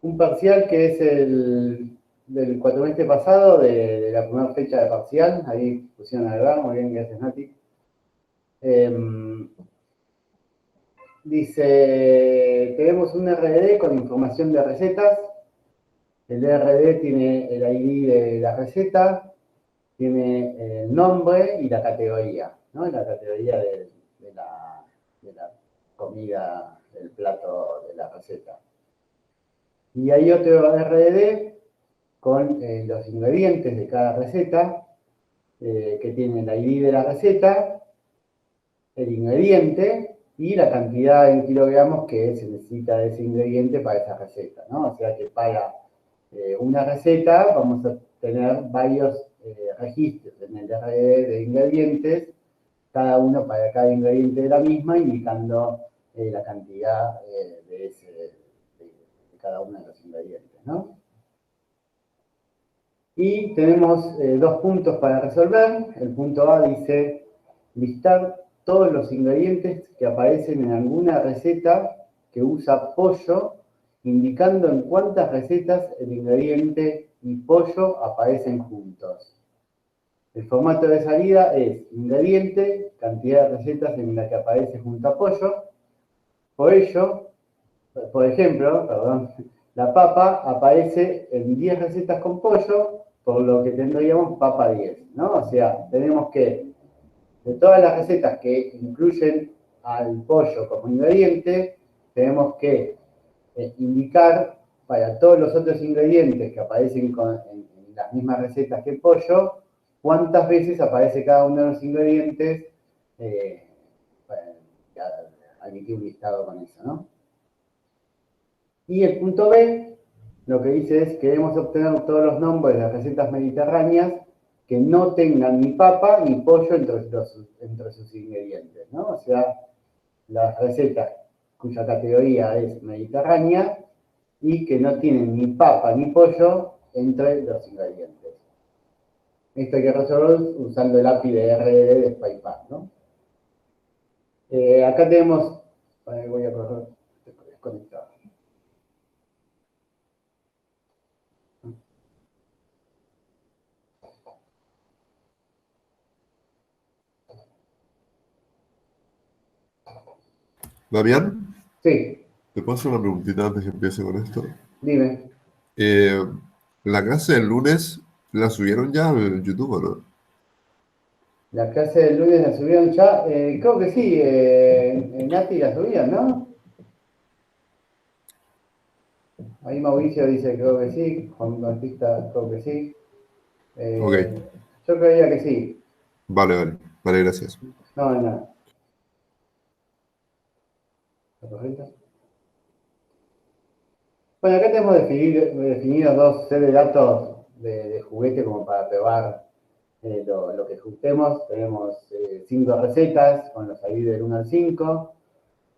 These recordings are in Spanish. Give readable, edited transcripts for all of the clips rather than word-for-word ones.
un parcial que es el del cuatrimestre pasado, de la primera fecha de parcial. Ahí pusieron a ver, muy bien, gracias Nati. Dice, tenemos un RDD con información de recetas. El RDD tiene el ID de la receta, tiene el nombre y la categoría, ¿no? La categoría de la comida, del plato de la receta. Y hay otro RDD con los ingredientes de cada receta, que tiene el ID de la receta, el ingrediente y la cantidad en kilogramos que se necesita de ese ingrediente para esa receta, ¿no? O sea que para una receta vamos a tener varios registros en el RD de ingredientes, cada uno para cada ingrediente de la misma, indicando la cantidad de cada uno de los ingredientes, ¿no? Y tenemos dos puntos para resolver. El punto A dice listar todos los ingredientes que aparecen en alguna receta que usa pollo, indicando en cuántas recetas el ingrediente y pollo aparecen juntos. El formato de salida es ingrediente, cantidad de recetas en la que aparece junto a pollo. Por ello, por ejemplo, perdón, la papa aparece en 10 recetas con pollo, por lo que tendríamos papa 10, ¿no? O sea, tenemos que, de todas las recetas que incluyen al pollo como ingrediente, tenemos que indicar para todos los otros ingredientes que aparecen en las mismas recetas que el pollo, cuántas veces aparece cada uno de los ingredientes, emitir un listado con eso, ¿no? Y el punto B, lo que dice es que queremos obtener todos los nombres de recetas mediterráneas que no tengan ni papa ni pollo entre sus ingredientes, ¿no? O sea, las recetas cuya categoría es mediterránea y que no tienen ni papa ni pollo entre los ingredientes. Esto hay que resolver usando el API de RDD de SpyPath, ¿no? Acá tenemos, voy a correr, desconectado. Damián, Sí, ¿te puedo hacer una preguntita antes que empiece con esto? dime. Eh, la clase del lunes la subieron ya al YouTube, ¿o no? La clase del lunes la subieron ya, creo que sí, Nati la subían, ¿no? Ahí Mauricio dice creo que sí, Juan Bautista creo que sí. Ok, Yo creía que sí. vale, vale, vale, gracias. No, nada. ¿Está correcto? Bueno, acá tenemos definidos dos set de datos de juguete como para probar lo que ajustemos. Tenemos 5 recetas con los ID del 1 al 5.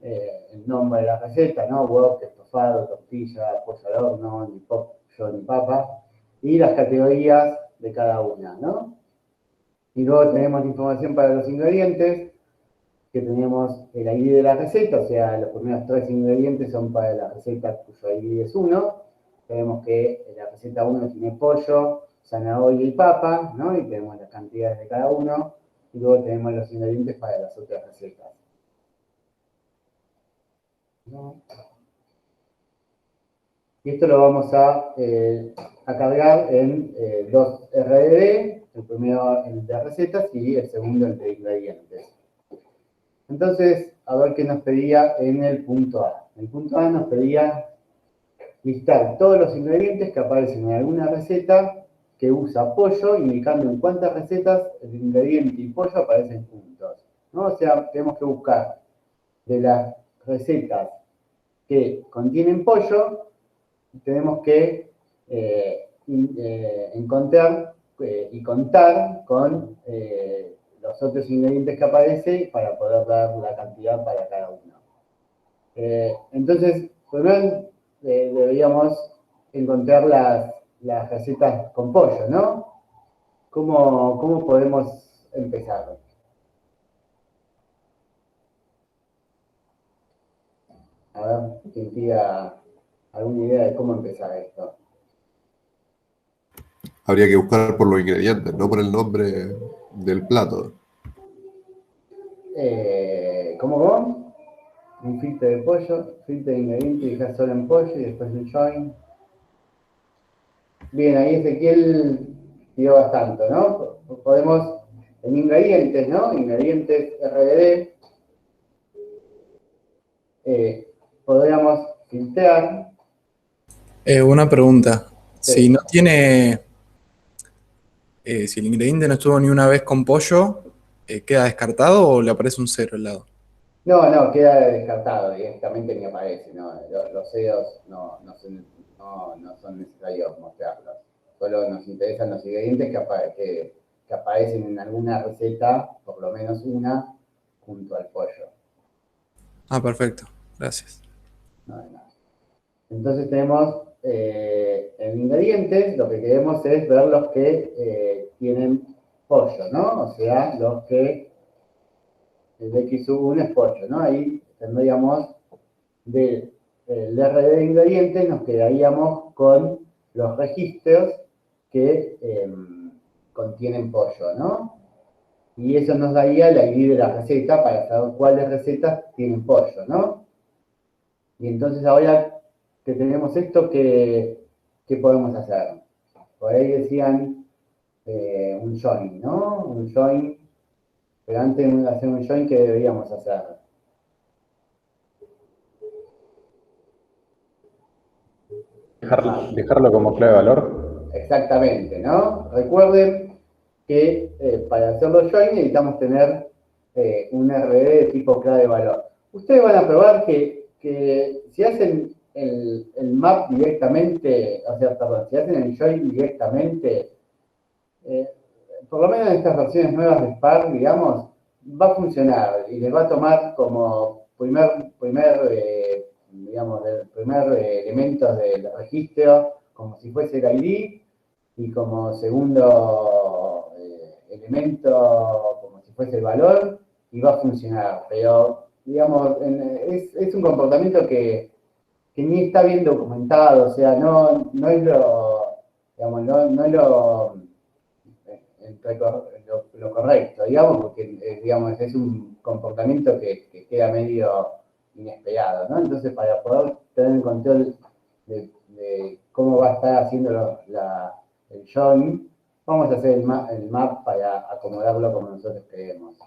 El nombre de la receta, ¿no? Wok, estofado, tortilla, pollo al horno, ni pollo ni papa. Y las categorías de cada una, ¿no? Y luego tenemos la información para los ingredientes, que tenemos el ID de la receta, o sea, los primeros 3 ingredientes son para la receta cuyo ID es 1. Tenemos que la receta 1 tiene pollo, zanahoria y papa, ¿no? Y tenemos las cantidades de cada uno. Y luego tenemos los ingredientes para las otras recetas, ¿no? Y esto lo vamos a cargar en dos RDD, el primero el de recetas y el segundo el de ingredientes. Entonces, a ver qué nos pedía en el punto A. El punto A nos pedía listar todos los ingredientes que aparecen en alguna receta que usa pollo, indicando en cuántas recetas el ingrediente y pollo aparecen juntos, ¿no? O sea, tenemos que buscar de las recetas que contienen pollo, tenemos que encontrar y contar con los otros ingredientes que aparecen para poder dar la cantidad para cada uno. Entonces, primero deberíamos encontrar las recetas con pollo, ¿no? ¿Cómo podemos empezar? A ver, ¿quién tira alguna idea de cómo empezar esto. Habría que buscar por los ingredientes, no por el nombre del plato. ¿Cómo? Un filtro de pollo, filtro de ingredientes, dejar solo en pollo y después un join. Bien, ahí Ezequiel dio bastante, ¿no? Podemos, en ingredientes, ¿no? Ingredientes RBD, podríamos filtrar. Una pregunta. Si Sí. no tiene, si el ingrediente no estuvo ni una vez con pollo, ¿queda descartado o le aparece un cero al lado? No, queda descartado, directamente ni aparece, ¿no? Los CEOs no son necesarios mostrarlos. Solo nos interesan los ingredientes que aparecen en alguna receta, por lo menos una, junto al pollo. Ah, perfecto. Gracias. No hay más. Entonces tenemos en ingredientes, lo que queremos es ver los que tienen pollo, ¿no? O sea, los que el X1 es pollo, ¿no? Ahí tendríamos del RD de ingredientes, nos quedaríamos con los registros que contienen pollo, ¿no? Y eso nos daría la ID de la receta para saber cuáles recetas tienen pollo, ¿no? Y entonces ahora que tenemos esto, ¿qué podemos hacer? Por ahí decían un join, ¿no? Un join, pero antes de hacer un join, ¿qué deberíamos hacer? Dejarlo como clave de valor. Exactamente, ¿no? Recuerden que para hacer los join necesitamos tener un RD de tipo clave de valor. Ustedes van a probar que si hacen el map directamente, o sea, perdón, si hacen el join directamente, eh, por lo menos en estas versiones nuevas de Spark, digamos, va a funcionar y les va a tomar como digamos, el primer elemento del registro, como si fuese el ID, y como segundo elemento, como si fuese el valor, y va a funcionar. Pero, digamos, es un comportamiento que ni está bien documentado, o sea, no es digamos, no es lo correcto, digamos, porque digamos, es un comportamiento que queda medio inesperado, ¿no? Entonces, para poder tener el control de cómo va a estar haciendo el join, vamos a hacer el map para acomodarlo como nosotros queremos.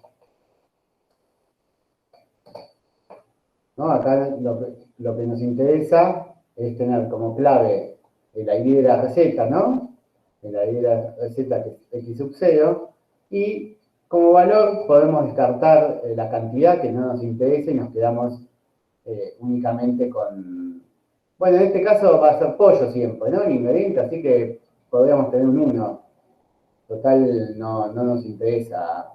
¿No? Acá lo que nos interesa es tener como clave el ID de la receta, ¿no? El ID de la receta que es X sub 0, y como valor podemos descartar la cantidad que no nos interesa y nos quedamos únicamente con... Bueno, en este caso va a ser pollo siempre, ¿no? El ingrediente, así que podríamos tener un 1. Total, no nos interesa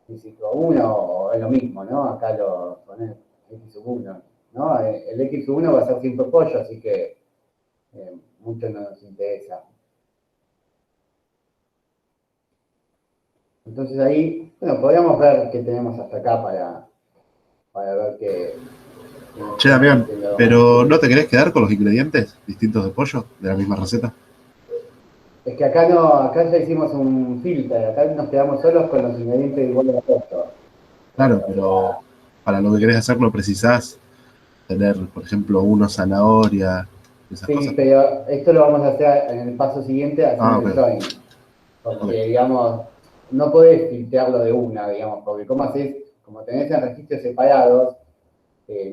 físico 1 o es lo mismo, ¿no? Acá lo ponen X sub 1, ¿no? El X sub 1 va a ser siempre pollo, así que mucho no nos interesa. Entonces ahí, bueno, podríamos ver qué tenemos hasta acá para ver qué... Che, Damián, pero ¿no te querés quedar con los ingredientes distintos de pollo de la misma receta? Es que acá no, acá ya hicimos un filtro, acá nos quedamos solos con los ingredientes igual de pollo. Claro, pero para lo que querés hacerlo precisás tener, por ejemplo, uno zanahoria, esas Sí, cosas. pero esto lo vamos a hacer en el paso siguiente haciendo Ok. el join. Porque, Ok. digamos, no podés filtrarlo de una, digamos, porque como haces, como tenés en registros separados,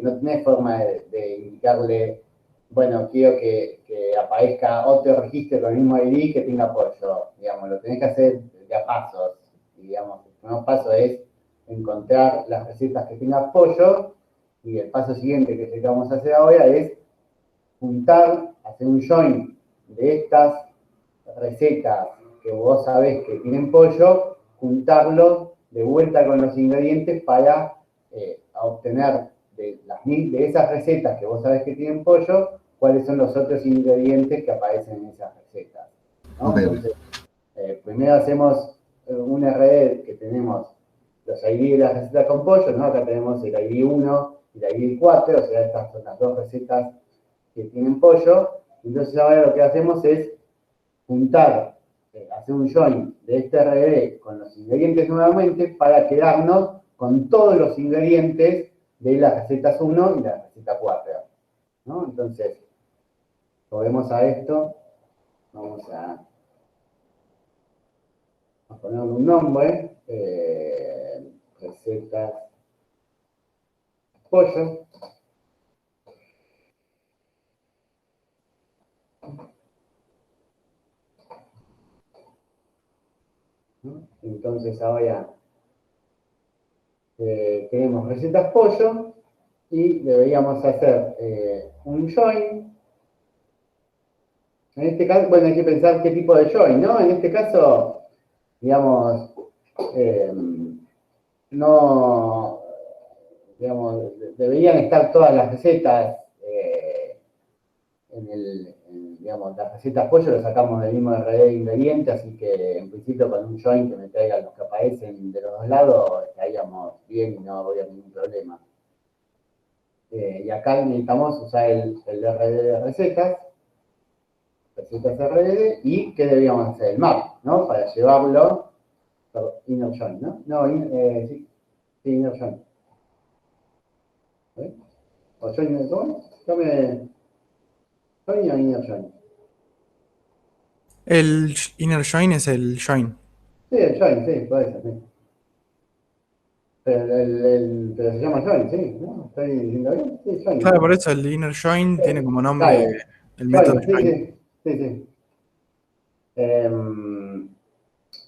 no tenés forma de indicarle, bueno, quiero que aparezca otro registro con el mismo ID que tenga pollo, digamos, lo tenés que hacer de a pasos. Y, digamos, el primer paso es encontrar las recetas que tengan pollo, y el paso siguiente que es el que vamos a hacer ahora es juntar, hacer un join de estas recetas que vos sabés que tienen pollo, juntarlo de vuelta con los ingredientes para obtener de esas recetas que vos sabés que tienen pollo, cuáles son los otros ingredientes que aparecen en esas recetas, ¿no? Ok. Entonces, primero hacemos un RD que tenemos los ID de las recetas con pollo, ¿no? Acá tenemos el ID 1 y el ID 4, o sea, estas son las dos recetas que tienen pollo. Entonces ahora lo que hacemos es juntar, hacer un join de este RD con los ingredientes nuevamente para quedarnos con todos los ingredientes de las recetas 1 y la receta 4, ¿no? Entonces, volvemos a esto, vamos a ponerle un nombre, recetas pollo. ¿No? Entonces ahora tenemos recetas pollo y deberíamos hacer un join. En este caso, bueno, hay que pensar qué tipo de join, ¿no? En este caso, digamos, no, digamos, deberían estar todas las recetas digamos, las recetas pollo lo sacamos del mismo RD de ingredientes, así que en principio con un join que me traiga los que aparecen de los dos lados, estaríamos bien y no habría ningún problema. Y acá necesitamos usar el RD de recetas RD, y ¿qué debíamos hacer? El map, ¿no? Para llevarlo, inner join, ¿no? No, sí, inner join. ¿O join inner join? Join o inner join. El inner join es el join. Sí, el join, sí, puede ser, sí. Pero, pero se llama join, sí, ¿no? ¿Estoy diciendo bien? Sí, join. Claro, por eso el inner join tiene como nombre Claro. el método Join, join. sí.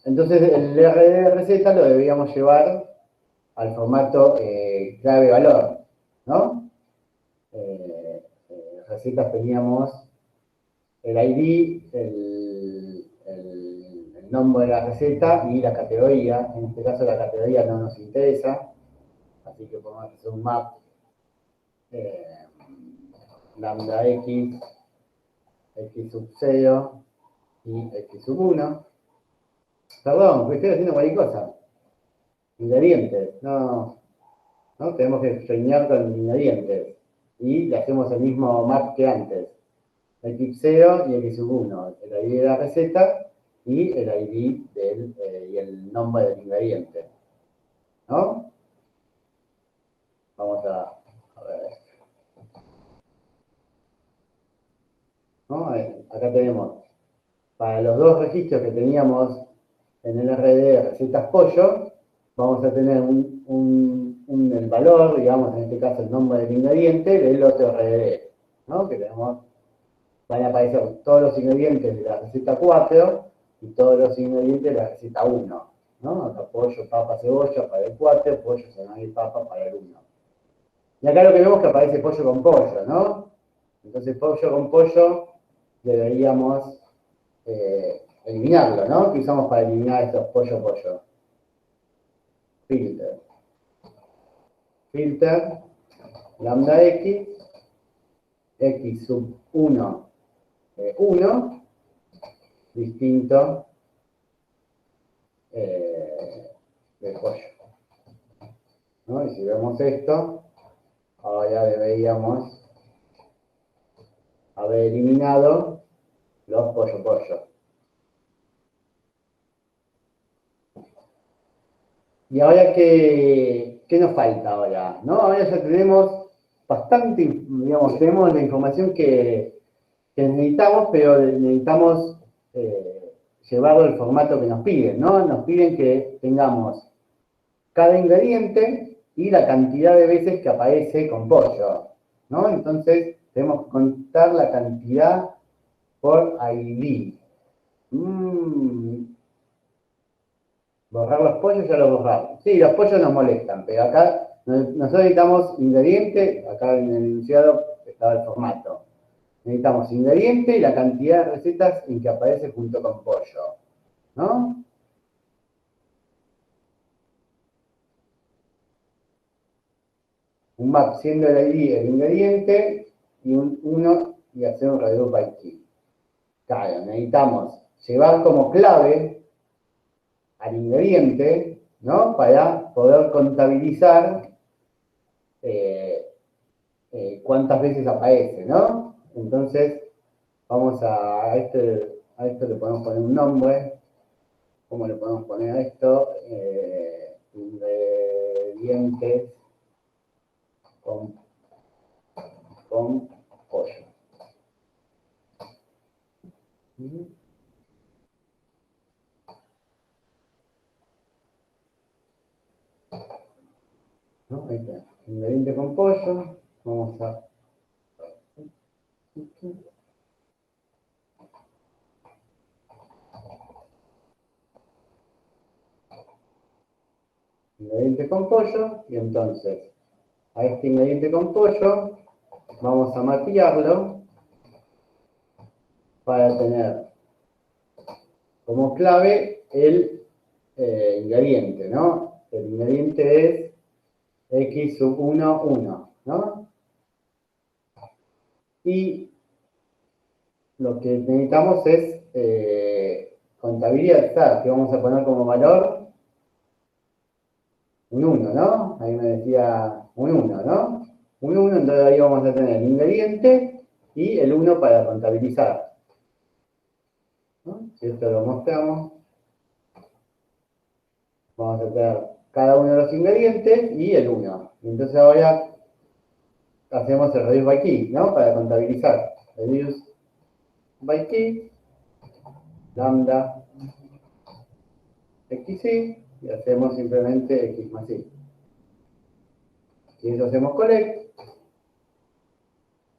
Entonces el RD de receta lo debíamos llevar al formato clave-valor, ¿no? Recetas teníamos el ID, el nombre de la receta y la categoría. En este caso la categoría no nos interesa, así que podemos hacer un map lambda x, x sub 0 y x sub 1. Perdón, que estoy haciendo cualquier cosa. Ingredientes, no tenemos que joinear con ingredientes. Y le hacemos el mismo map que antes. X0 y X sub 1. El ID de la receta y el ID y el nombre del ingrediente. ¿No? Vamos a ver. ¿No? Acá tenemos, para los dos registros que teníamos en el RD de recetas pollo, vamos a tener el valor, digamos, en este caso el nombre del ingrediente del otro RD, ¿no? Que tenemos, van a aparecer todos los ingredientes de la receta 4 y todos los ingredientes de la receta 1, ¿no? Acá pollo, papa, cebolla para el 4, pollo, zanahoria y papa para el 1. Y acá lo que vemos es que aparece pollo con pollo, ¿no? Entonces pollo con pollo deberíamos eliminarlo, ¿no? ¿Qué usamos para eliminar estos pollo? Filter, lambda x, x sub 1, 1, distinto de pollo. ¿No? Y si vemos esto, ahora deberíamos haber eliminado los pollo. Y ahora, ¿qué nos falta ahora? ¿No? Ahora ya tenemos bastante, digamos, tenemos la información que necesitamos, pero necesitamos llevarlo al formato que nos piden, ¿no? Nos piden que tengamos cada ingrediente y la cantidad de veces que aparece con pollo, ¿no? Entonces, tenemos que contar la cantidad por ID. Borrar los pollos, ya los borramos. Sí, los pollos nos molestan, pero acá nosotros necesitamos ingrediente, acá en el enunciado estaba el formato. Necesitamos ingrediente y la cantidad de recetas en que aparece junto con pollo, ¿no? Un map siendo el ID el ingrediente y un 1 y hacer un reduce by key. Claro, necesitamos llevar como clave al ingrediente, ¿no? Para poder contabilizar cuántas veces aparece, ¿no? Entonces, vamos a esto le podemos poner un nombre. ¿Cómo le podemos poner a esto? Ingredientes con pollo. ¿No? Ahí está. Ingrediente con pollo. Vamos a... Ingrediente con pollo. Y entonces, a este ingrediente con pollo, vamos a mapearlo para tener como clave el ingrediente, ¿no? El ingrediente es X sub 1, 1, ¿no? Y lo que necesitamos es contabilizar, que vamos a poner como valor un 1, ¿no? Ahí me decía un 1, ¿no? Un 1, entonces ahí vamos a tener el ingrediente y el 1 para contabilizar. ¿No? Si esto lo mostramos, vamos a tener cada uno de los ingredientes y el 1. Y entonces ahora hacemos el reduce by key, ¿no? Para contabilizar. Reduce by key, lambda, xy, y hacemos simplemente x más y. Si eso hacemos collect,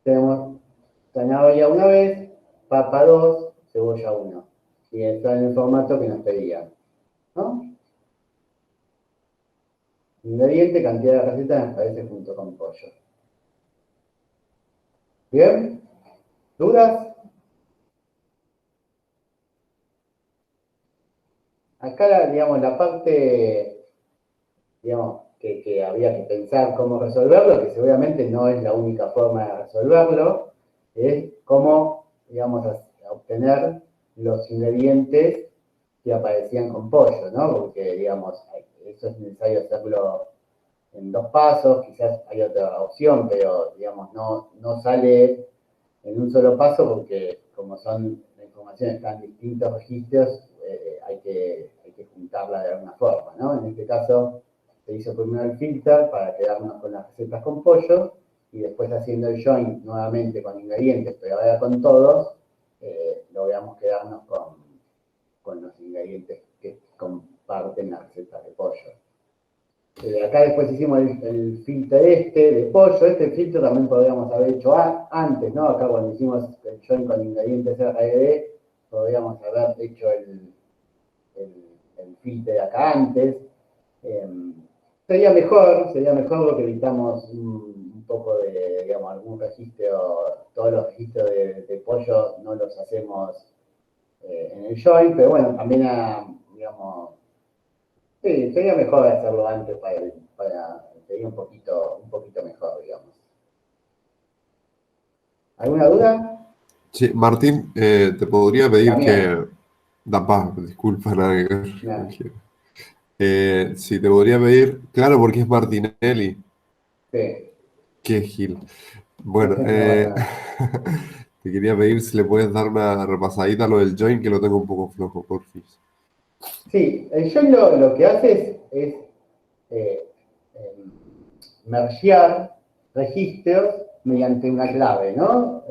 tenemos zanahoria una vez, papa 2, cebolla 1. Y está en el formato que nos pedía, ¿no? Ingrediente, cantidad de recetas, me parece junto con pollo. ¿Bien? ¿Dudas? Acá, digamos, la parte, digamos, que había que pensar cómo resolverlo, que seguramente no es la única forma de resolverlo, es cómo, digamos, obtener los ingredientes que aparecían con pollo, ¿no? Porque, digamos, eso es necesario hacerlo en 2 pasos, quizás hay otra opción, pero, digamos, no sale en un solo paso porque como la información está en distintos registros, hay que juntarla de alguna forma, ¿no? En este caso se hizo primero el filter para quedarnos con las recetas con pollo y después haciendo el join nuevamente con ingredientes, pero ahora con todos, logramos quedarnos con los ingredientes que comparten las recetas de pollo. Acá después hicimos el filtro de pollo. Este filtro también podríamos haber hecho antes, ¿no? Acá cuando hicimos el join con ingredientes RGB, podríamos haber hecho el filtro de acá antes. Sería mejor porque evitamos un poco de, digamos, algún registro, todos los registros de pollo no los hacemos en el join, pero bueno, también, digamos, sí, sería mejor hacerlo antes para sería un poquito mejor, digamos. ¿Alguna duda? Sí, Martín, te podría pedir También. que... disculpa, nada que ver. No. Sí, te podría pedir, claro, porque es Martinelli. Sí. Qué gil. Bueno, No pasa nada. te quería pedir si le puedes dar una repasadita a lo del join, que lo tengo un poco flojo, porfis. Sí, el join lo que hace es mergear registros mediante una clave, ¿no?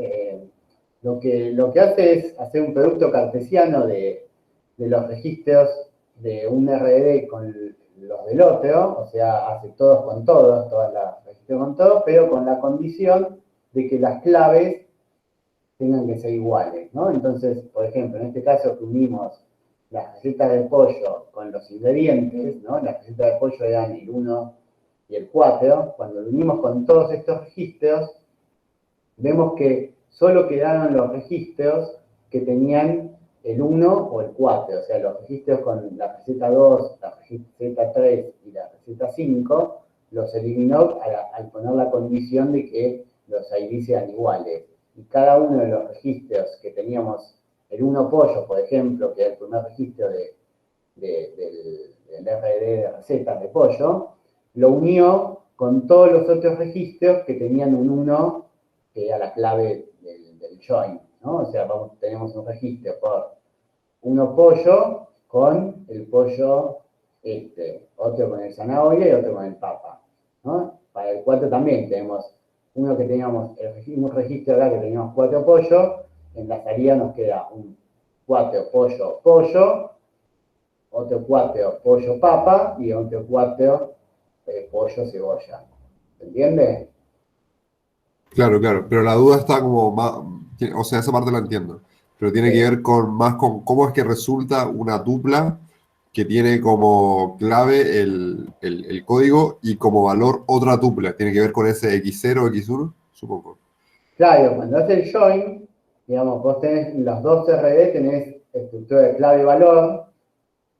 Lo que hace es hacer un producto cartesiano de los registros de un RDD con los del otro, o sea, hace todos con todos, todas las registros con todos, pero con la condición de que las claves tengan que ser iguales, ¿no? Entonces, por ejemplo, en este caso que unimos las recetas de pollo con los ingredientes, ¿no? Las recetas de pollo eran el 1 y el 4, cuando lo unimos con todos estos registros, vemos que solo quedaron los registros que tenían el 1 o el 4, o sea, los registros con la receta 2, la receta 3 y la receta 5, los eliminó al poner la condición de que los ID sean iguales. Y cada uno de los registros que teníamos, el 1 pollo, por ejemplo, que es el primer registro del RD de recetas de pollo, lo unió con todos los otros registros que tenían un 1, que era la clave join, ¿no? O sea, tenemos un registro por uno pollo con el pollo otro con el zanahoria y otro con el papa, ¿no? Para el 4 también tenemos uno que teníamos, un registro acá que teníamos 4 pollos, en la salida nos queda un 4 pollo, otro 4 pollo papa y otro 4 pollo cebolla. ¿Se entiende? Claro, claro, pero la duda está como más, o sea, esa parte la entiendo, pero tiene que ver más con cómo es que resulta una tupla que tiene como clave el código y como valor otra tupla. Tiene que ver con ese X0, X1, supongo. Claro, cuando haces el join, digamos, vos tenés los dos RD, tenés estructura de clave y valor.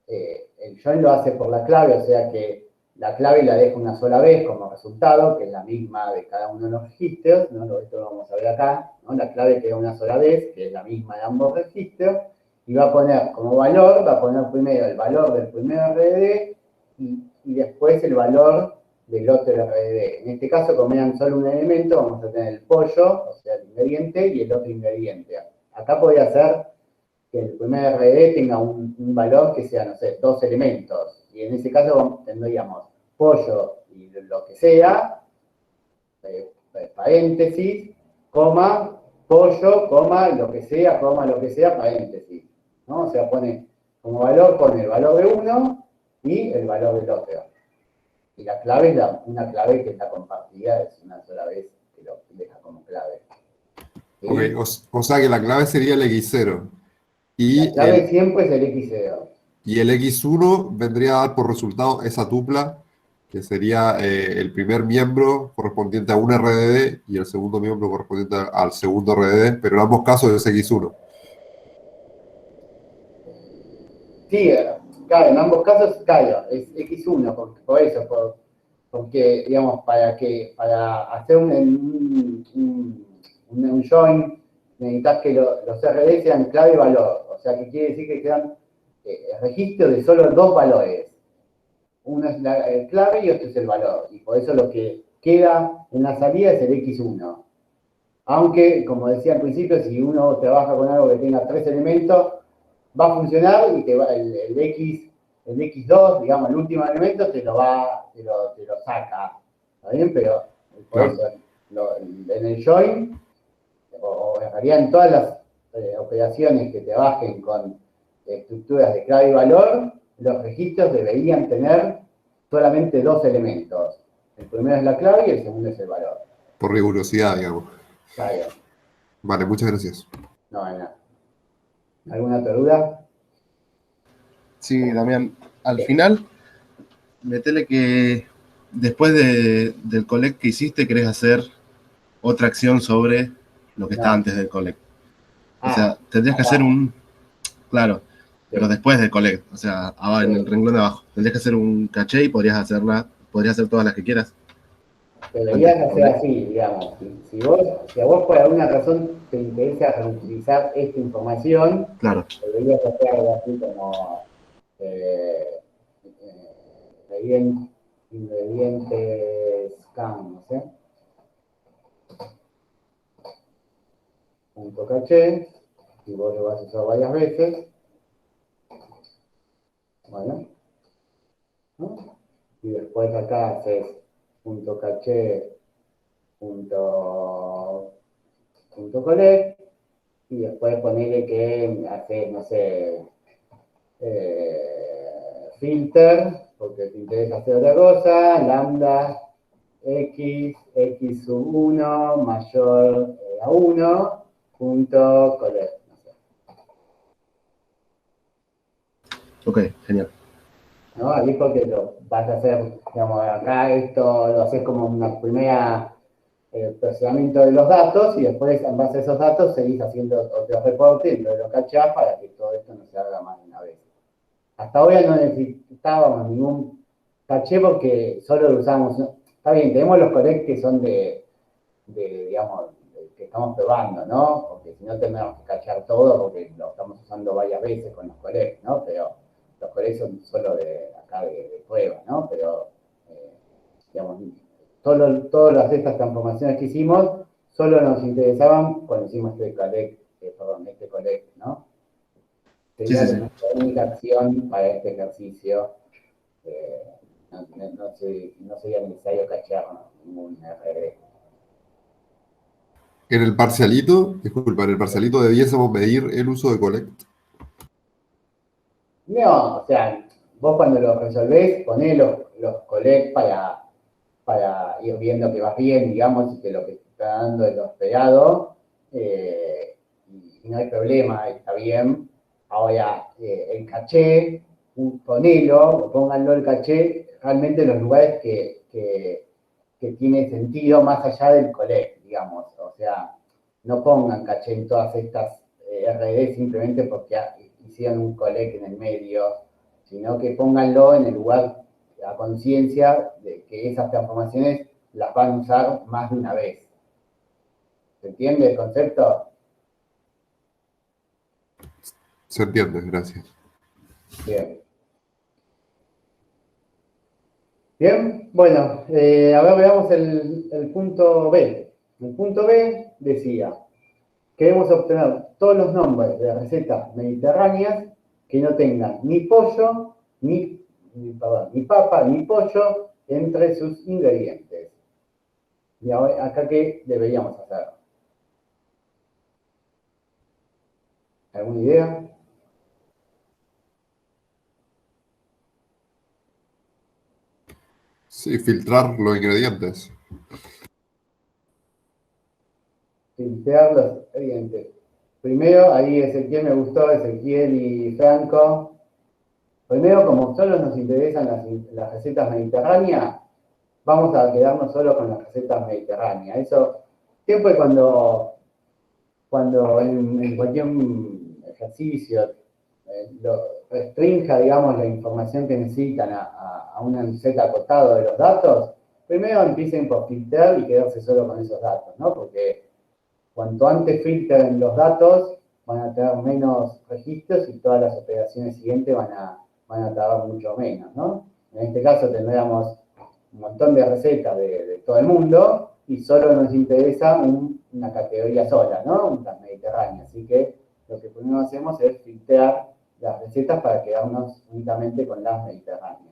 El join lo hace por la clave, o sea que la clave la deja una sola vez como resultado, que es la misma de cada uno de los registros, ¿no? Esto lo vamos a ver acá, ¿no? La clave queda una sola vez, que es la misma de ambos registros, y va a poner como valor, va a poner primero el valor del primer RDD y después el valor del otro RDD. En este caso, como eran solo un elemento, vamos a tener el pollo, o sea, el ingrediente, y el otro ingrediente. Acá podría ser que el primer RD tenga un valor que sea, no sé, 2 elementos. Y en ese caso tendríamos pollo y lo que sea, paréntesis, coma, pollo, coma, lo que sea, paréntesis. ¿No? O sea, pone como valor, pone el valor de uno y el valor del otro. Y la clave es una clave que está compartida, es una sola vez que lo deja como clave. ¿Sí? Ok, o sea que la clave sería el X0. Y La clave siempre es el X0. Y el X1 vendría a dar por resultado esa tupla, que sería el primer miembro correspondiente a un RDD y el segundo miembro correspondiente al segundo RDD, pero en ambos casos es X1. Sí, claro, en ambos casos, claro, es X1, por eso, porque, digamos, para hacer un join, necesitas que los RD sean clave y valor, o sea, que quiere decir que sean registro de solo 2 valores. Uno es el clave y otro es el valor, y por eso lo que queda en la salida es el X1. Aunque, como decía al principio, si uno trabaja con algo que tenga 3 elementos, va a funcionar y el X2, digamos, el último elemento, te lo saca. ¿Está bien? Pero por eso, en el join, o en realidad en todas las operaciones que trabajen con estructuras de clave y valor, los registros deberían tener solamente 2 elementos. El primero es la clave y el segundo es el valor. Por rigurosidad, digamos. Claro. Vale, muchas gracias. No, nada. ¿Alguna otra duda? Sí, Damián, al final, metele que después del collect que hiciste, querés hacer otra acción sobre lo que está antes del collect. O sea, tendrías que hacer claro, pero después del collect, o sea, en el renglón de abajo. Tendrías que hacer un caché y podrías hacer todas las que quieras. Deberías hacer así, digamos. Si a vos por alguna razón te interesa reutilizar esta información, Claro. deberías hacer algo así como ingredientes scan, no sé. Punto caché, y vos lo vas a usar varias veces. Bueno, ¿no? Y después acá haces punto caché, punto collect, y después ponerle que haces, no sé, filter, porque te interesa hacer otra cosa, lambda, x sub 1 mayor a 1, punto collect. No sé. Ok, genial. ¿No? Ahí porque lo vas a hacer, digamos, acá esto lo haces como una primera procesamiento de los datos y después en base a esos datos seguís haciendo otro reporte y lo cachás para que todo esto no se haga más de una vez. Hasta ahora no necesitábamos ningún caché porque solo lo usamos. Está bien, tenemos los collect que son digamos, que estamos probando, ¿no? Porque si no tenemos que cachar todo porque lo estamos usando varias veces con los collect, ¿no? Pero los collect son solo de prueba, ¿no? Pero, digamos, todas estas transformaciones que hicimos solo nos interesaban cuando hicimos este collect, ¿no? Sí, Sería sí, sí. nuestra única acción para este ejercicio. No sería necesario cachear ningún RD. En el parcialito, disculpa, en el parcialito debiésemos medir el uso de collect. No, o sea, vos cuando lo resolvés, ponés los collect para ir viendo que vas bien, digamos, y que lo que te está dando es lo esperado, y no hay problema, está bien. Ahora, el caché, ponelo, pónganlo el caché realmente en los lugares que tiene sentido más allá del collect, digamos. O sea, no pongan caché en todas estas RD simplemente porque hicieron un collect en el medio, sino que pónganlo en el lugar, la conciencia de que esas transformaciones las van a usar más de una vez. ¿Se entiende el concepto? Se entiende, gracias. Bien. Bien, bueno, a ver, veamos el punto B. El punto B decía, queremos obtener todos los nombres de recetas mediterráneas que no tengan ni pollo, ni papa, ni pollo entre sus ingredientes. Y ahora, acá, ¿qué deberíamos hacer? ¿Alguna idea? Sí, filtrar los ingredientes. Filtrar los ingredientes. Primero, ahí Ezequiel me gustó, Ezequiel y Franco. Primero, como solo nos interesan las recetas mediterráneas, vamos a quedarnos solo con las recetas mediterráneas. Eso, siempre cuando en cualquier ejercicio lo restrinja, digamos, la información que necesitan a un set acotado de los datos, primero empiecen por filtrar y quedarse solo con esos datos, ¿no? Porque cuanto antes filtren los datos, van a tener menos registros y todas las operaciones siguientes van a tardar mucho menos, ¿no? En este caso tendríamos un montón de recetas de todo el mundo y solo nos interesa una categoría sola, ¿no? Las mediterráneas. Así que lo que primero hacemos es filtrar las recetas para quedarnos únicamente con las mediterráneas.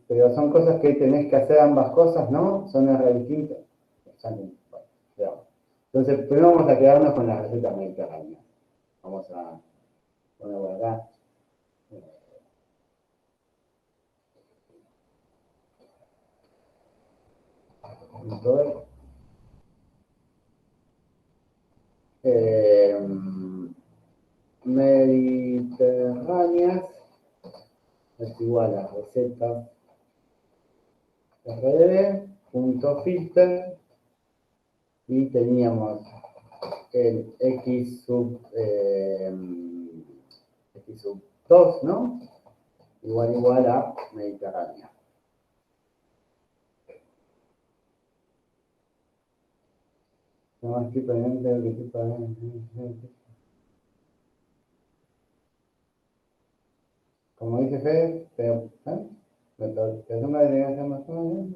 Pero son cosas que tenés que hacer ambas cosas, ¿no? Son re distintas. Entonces, primero vamos a quedarnos con las recetas mediterráneas. Vamos a poner por acá. Mediterráneas es igual a recetas rd.filter y teníamos el x sub 2, ¿no? Igual a Mediterránea. No, estoy pendiente de lo que estoy pagando. Como dice Fede, pero toma de delegación más no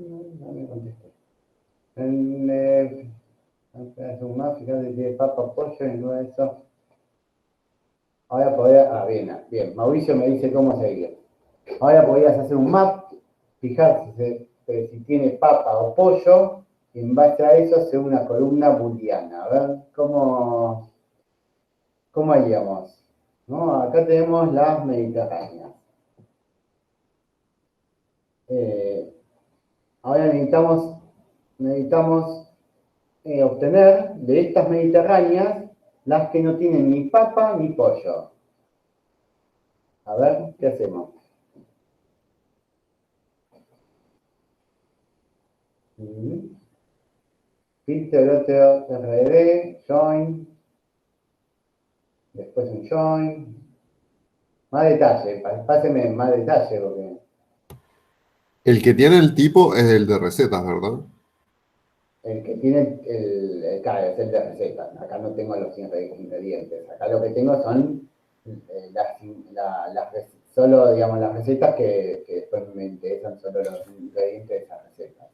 me contesté. Hace un más, fíjate que papa, pollo y no eso. Ahora podría, bien, Mauricio me dice cómo seguir. Ahora podrías hacer un map, fijarse si tiene papa o pollo, y en base a eso hacer una columna booleana. A ver cómo haríamos. ¿No? Acá tenemos las mediterráneas. Ahora necesitamos obtener de estas mediterráneas las que no tienen ni papa ni pollo. A ver, ¿qué hacemos? Filter otro RD, join, después un join. Más detalle, páseme más detalle porque... El que tiene el tipo es el de recetas, ¿verdad? El que tiene claro, es el de recetas. Acá no tengo los ingredientes. Acá lo que tengo son solo, digamos, las recetas que después me interesan solo los ingredientes de esas recetas.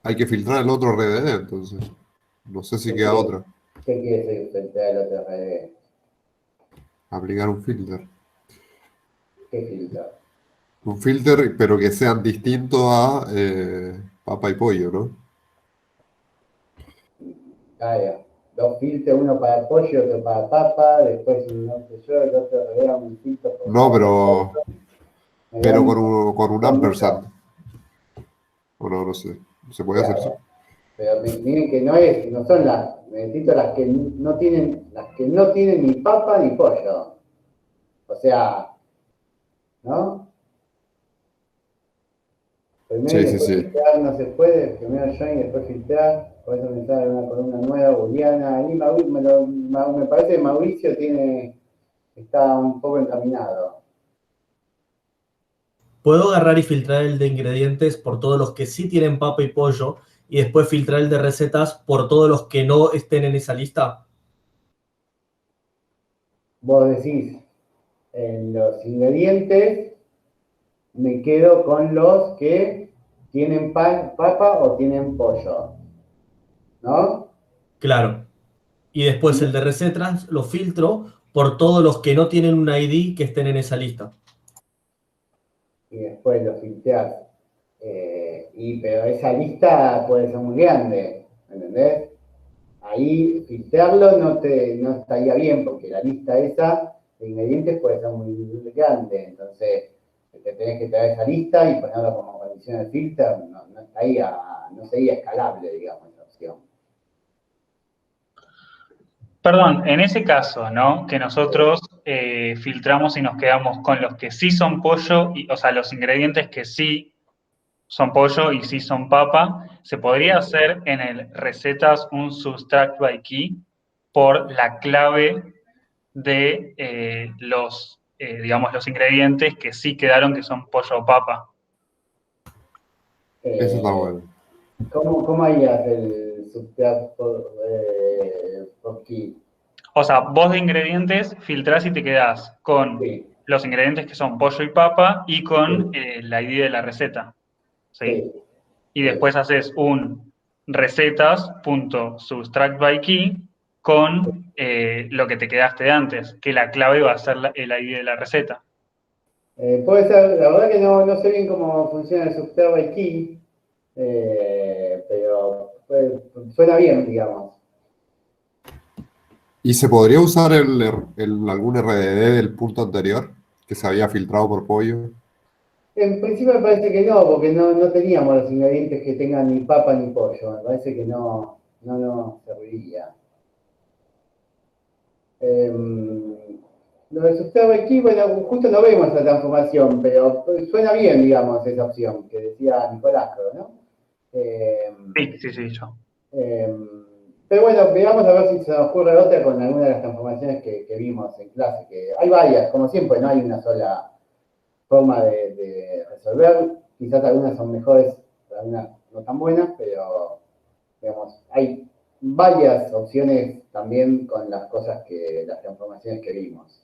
Hay que filtrar el otro RDD, entonces. No sé si queda otra. ¿Qué quiere decir filtrar el otro RDD? Aplicar un filter. ¿Qué filtrar? Un filter, pero que sean distintos a papa y pollo, ¿no? Claro, dos filtros, uno para pollo, otro para papa, después no sé yo, el otro RDD un filtro por No, cada pero me con un da mucho. ampersand. O no, no sé. ¿Se puede hacer eso? Claro, pero miren que no es, no son necesito las que no tienen ni papa ni pollo. O sea, ¿no? Primero Sí, y sí, después sí. filtrar no se puede, primero join, después filtrar, por eso me sale una columna nueva, booleana. Ahí me parece que Mauricio está un poco encaminado. Puedo agarrar y filtrar el de ingredientes por todos los que sí tienen papa y pollo y después filtrar el de recetas por todos los que no estén en esa lista. Vos decís, en los ingredientes me quedo con los que tienen papa o tienen pollo, ¿no? Claro. Y después el de recetas lo filtro por todos los que no tienen un ID que estén en esa lista. Y después lo filtrás. Pero esa lista puede ser muy grande, ¿entendés? Ahí filtrarlo no estaría bien, porque la lista esa de ingredientes puede ser muy grande. Entonces, te tenés que traer esa lista y ponerla como condición de filtro, no sería escalable, digamos, esa opción. Perdón, en ese caso, ¿no? Que nosotros filtramos y nos quedamos con los que sí son pollo, o sea, los ingredientes que sí son pollo y sí son papa, se podría hacer en el recetas un subtract by key por la clave de digamos, los ingredientes que sí quedaron que son pollo o papa. Eso está Eh, bueno. ¿Cómo harías el subtract por key? O sea, vos de ingredientes filtrás y te quedás con Sí, los ingredientes que son pollo y papa y con sí, la ID de la receta, ¿sí? sí, Y sí. después haces un recetas.subtractByKey con lo que te quedaste de antes, que la clave va a ser el ID de la receta. Puede ser, la verdad que no sé bien cómo funciona el subtract by key, pero suena bien, digamos. ¿Y se podría usar algún RDD del punto anterior que se había filtrado por pollo? En principio me parece que no, porque no teníamos los ingredientes que tengan ni papa ni pollo. Me parece que no nos serviría. Lo de subtract by key, bueno, justo no vemos esa transformación, pero suena bien, digamos, esa opción que decía Nicolás, creo, ¿no? Eh, Sí, yo. pero bueno, veamos a ver si se nos ocurre otra con alguna de las transformaciones que vimos en clase, que hay varias, como siempre, no hay una sola forma de resolver. Quizás algunas son mejores, algunas no tan buenas, pero digamos, hay varias opciones también con las transformaciones que vimos.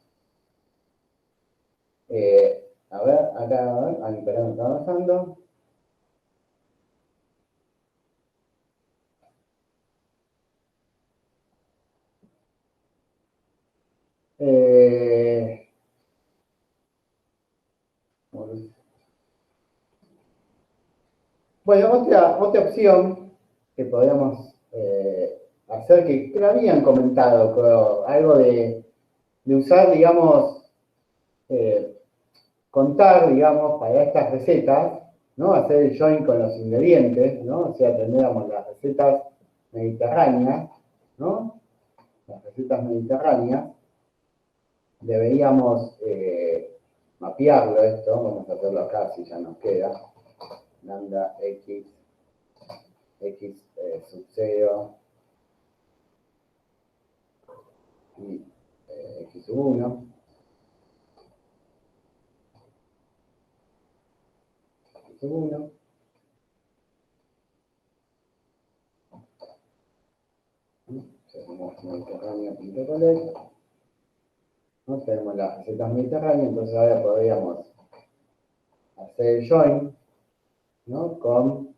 A ver, acá, a ver, Nicolás está avanzando. Eh, Bueno, otra opción que podríamos hacer, que lo habían comentado, creo, algo de usar, digamos, eh, contar, digamos, para estas recetas, ¿no? Hacer el join con los ingredientes, ¿no? O sea, tendríamos las recetas mediterráneas, ¿no? Las recetas mediterráneas. Deberíamos mapearlo esto, vamos a hacerlo acá si ya nos queda. Lambda X sub 0 y X sub 1. X sub 1. Tenemos mediterránea.collect. ¿No? Tenemos las recetas mediterráneas, entonces ahora podríamos hacer el join, ¿no? Con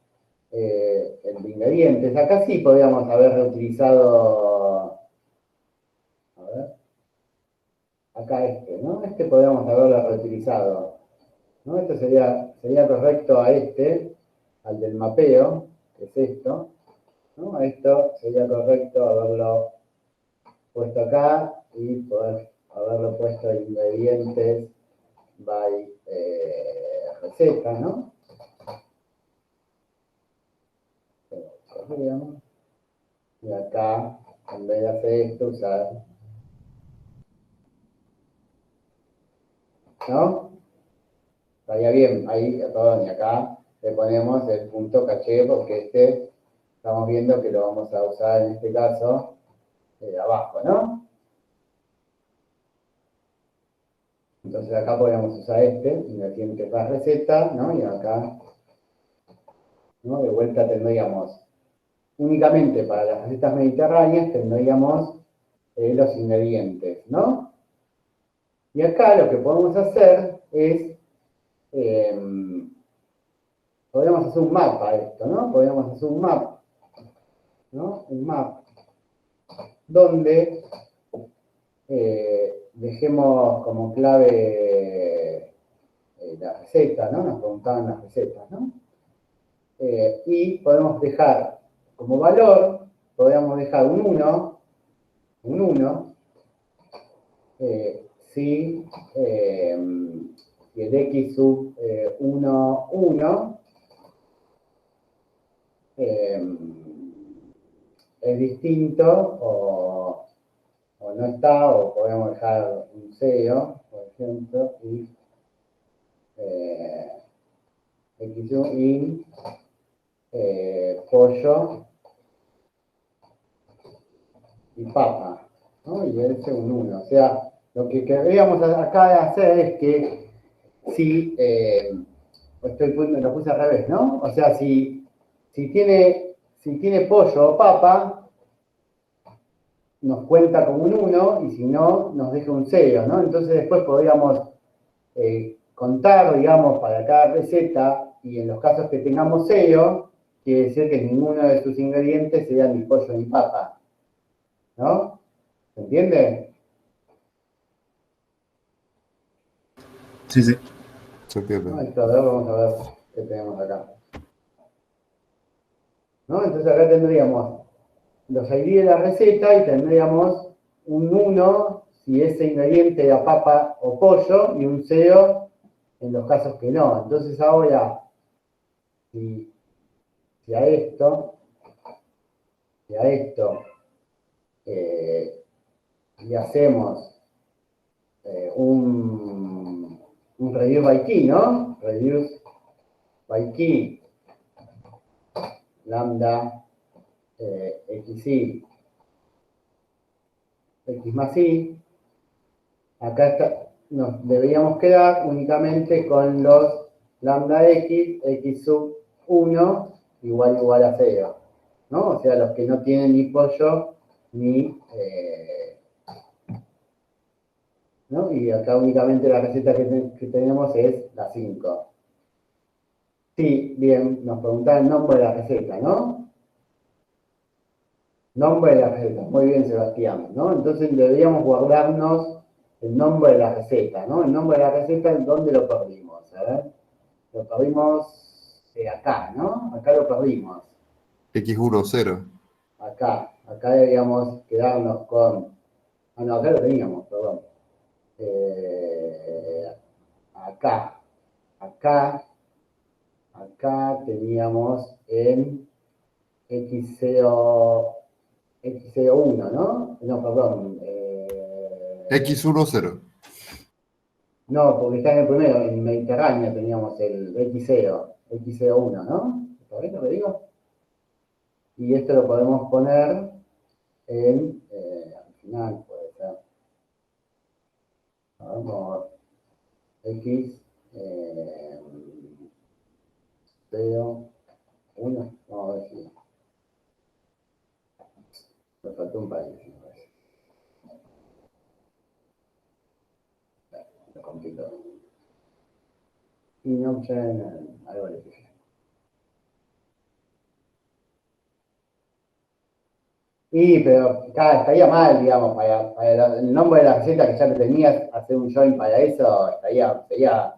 el de ingredientes. Acá sí podríamos haber reutilizado, a ver, acá este, ¿no? Este podríamos haberlo reutilizado, ¿no? Esto sería correcto a este, al del mapeo, que es esto, ¿no? A esto sería correcto haberlo puesto acá y poder haberlo puesto en ingredientes by receta, ¿no? Corríamos. Y acá, en vez de hacer esto, usar, ¿no? Estaría bien, ahí, perdón, y acá le ponemos el punto caché porque este estamos viendo que lo vamos a usar en este caso abajo, ¿no? Entonces acá podríamos usar este, ingredientes más receta, ¿no? Y acá, ¿no? De vuelta tendríamos únicamente para las recetas mediterráneas, tendríamos los ingredientes, ¿no? Y acá lo que podemos hacer es, podríamos hacer un mapa a esto, ¿no? Podríamos hacer un map, ¿no? Un map donde dejemos como clave la receta, ¿no? Nos preguntaban las recetas, ¿no? Y podemos dejar como valor, podríamos dejar un 1, si el x sub 1, 1 es distinto o no está, o podemos dejar un 0, por ejemplo, y x sub in pollo y papa, ¿no? Y ese un 1. O sea, lo que querríamos acá hacer es que si, lo puse al revés, ¿no? O sea, si tiene pollo o papa, nos cuenta como un 1 y si no, nos deja un 0, ¿no? Entonces después podríamos contar, digamos, para cada receta y en los casos que tengamos 0, quiere decir que ninguno de sus ingredientes sea ni pollo ni papa, ¿no? ¿Se entiende? Sí, sí. Se entiende. ¿No? Esto, a ver, vamos a ver qué tenemos acá. ¿No? Entonces acá tendríamos los ID de la receta y tendríamos un 1 si ese ingrediente era papa o pollo y un 0 en los casos que no. Entonces ahora, si a esto le hacemos un reduce by key, ¿no? Reduce by key lambda xi x más y, acá nos deberíamos quedar únicamente con los lambda x sub 1 igual a 0, ¿no? O sea, los que no tienen ni pollo ni... ¿no? Y acá únicamente la receta que tenemos es la 5. Sí, bien, nos preguntaban el nombre de la receta, ¿no? Nombre de la receta, muy bien, Sebastián, ¿no? Entonces deberíamos guardarnos el nombre de la receta, ¿no? El nombre de la receta, ¿dónde lo perdimos? A ver, lo perdimos acá, ¿no? Acá lo perdimos. X1, 0. Acá deberíamos quedarnos con... Ah, no, acá lo teníamos, perdón. Acá teníamos en X01, ¿no? No, perdón. X1, 0. No, porque está en el primero, en Mediterráneo teníamos el X01, ¿no? ¿Está bien lo que digo? Y esto lo podemos poner al final, puede ser. Vamos, X 0, 1, vamos a ver si me faltó un país. Lo complico. Y no, algo le dije. Y, pero estaría mal, digamos, para el nombre de la receta que ya lo tenías, hacer un join para eso sería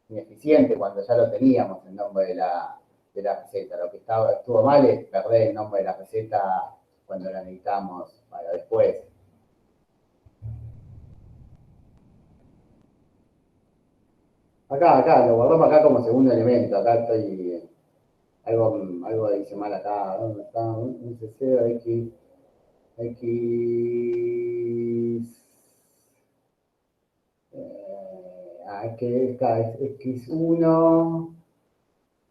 ineficiente cuando ya lo teníamos el nombre de la receta. Lo que estuvo mal es perder el nombre de la receta cuando la necesitamos para después. Acá, lo guardamos acá como segundo elemento. Acá estoy. Algo dice mal acá. ¿Dónde está? Un CC, X. Que esta es X1.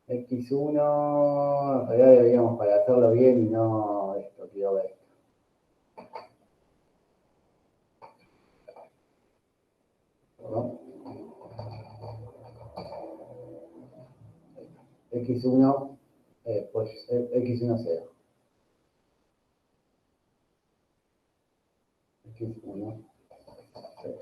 X1. En realidad deberíamos para hacerlo bien y no esto, quiero ver. ¿No? X1, pues X1 0. X1 0.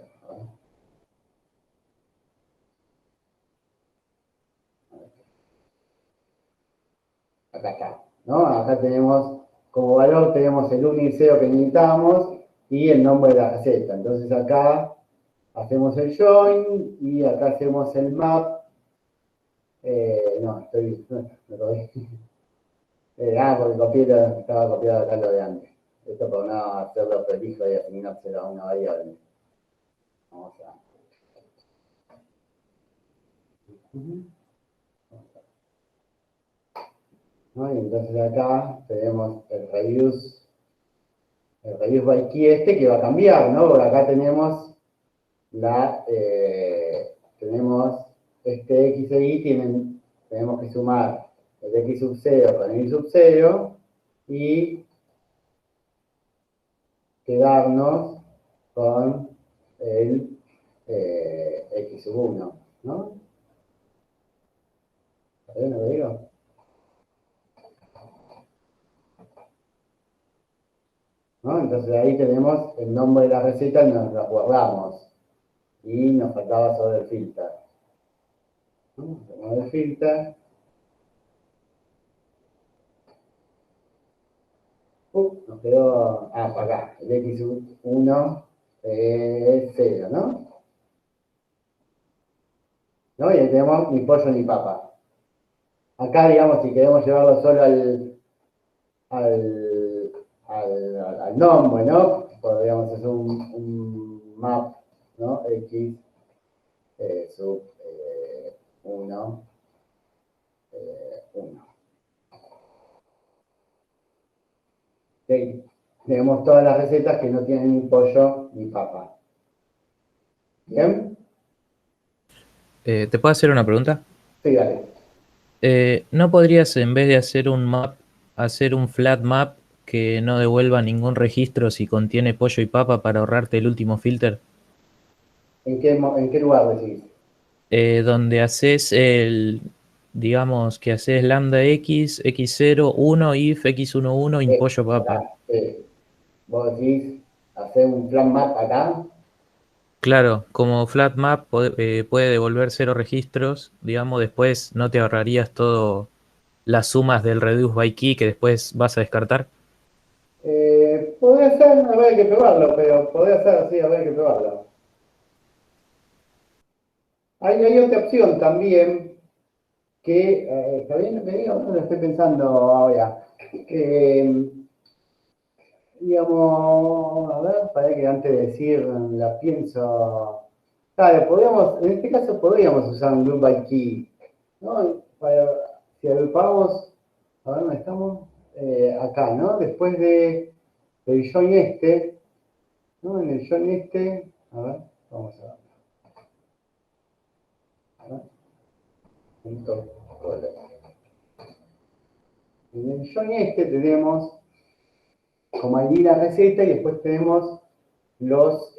Acá está, ¿no? Acá tenemos, como valor, tenemos el 1 y el 0 que necesitamos y el nombre de la receta. Entonces acá hacemos el join y acá hacemos el map. No, me rodé. Porque estaba copiado acá lo de antes. Esto por no hacerlo prolijo y asignárselo a una variable. Vamos a... ¿No? Y entonces acá tenemos el reduce by key que va a cambiar, ¿no? Porque acá tenemos tenemos este x e y, tenemos que sumar el x sub 0 con el y sub 0 y quedarnos con el x sub 1, ¿no? ¿Está bien lo que digo? ¿No? Entonces ahí tenemos el nombre de la receta y nos la guardamos. Y nos faltaba sobre el filter. ¿No? Hacemos el filter. Nos quedó, para acá, el x1 es 0, ¿no? ¿No? Y ahí tenemos ni pollo ni papa. Acá, digamos, si queremos llevarlo solo al nombre, ¿no? Podríamos hacer un map, ¿no? X sub 1, 1. Okay. Tenemos todas las recetas que no tienen ni pollo ni papa. ¿Bien? ¿Te puedo hacer una pregunta? Sí, dale. ¿No podrías, en vez de hacer un map, hacer un flat map que no devuelva ningún registro si contiene pollo y papa para ahorrarte el último filter? ¿En qué lugar decís? Donde haces digamos que haces lambda x, x0, 1, if, x11 y pollo papa. Vos decís, hacer un flat map acá. Claro, como flat map puede devolver 0 registros, digamos, después no te ahorrarías todo las sumas del reduce by key que después vas a descartar. Podría ser, habría que probarlo, pero podría ser, sí, habría que probarlo. Hay otra opción también que, está bien lo que digo, no lo estoy pensando ahora. Digamos, a ver, para que antes de decir la pienso. Claro, en este caso podríamos usar un group by key, ¿no? Si agrupamos, a ver dónde estamos, acá, ¿no? Después del join ¿no? En el join a ver, vamos a ver. En el join tenemos como ID la receta y después tenemos los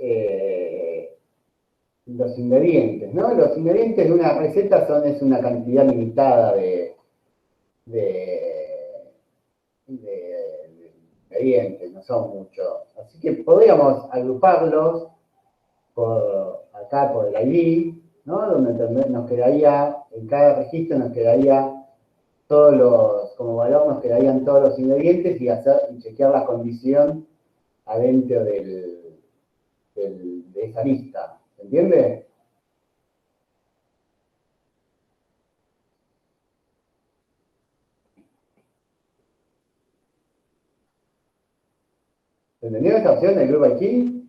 ingredientes, ¿no? Los ingredientes de una receta es una cantidad limitada de ingredientes, no son muchos. Así que podríamos agruparlos por el ID, ¿no? Donde nos quedaría, en cada registro nos quedaría todos como valor nos quedarían todos los ingredientes y chequear la condición adentro de esa lista. ¿Se entiende? ¿Se entendió esta opción del Group by Key?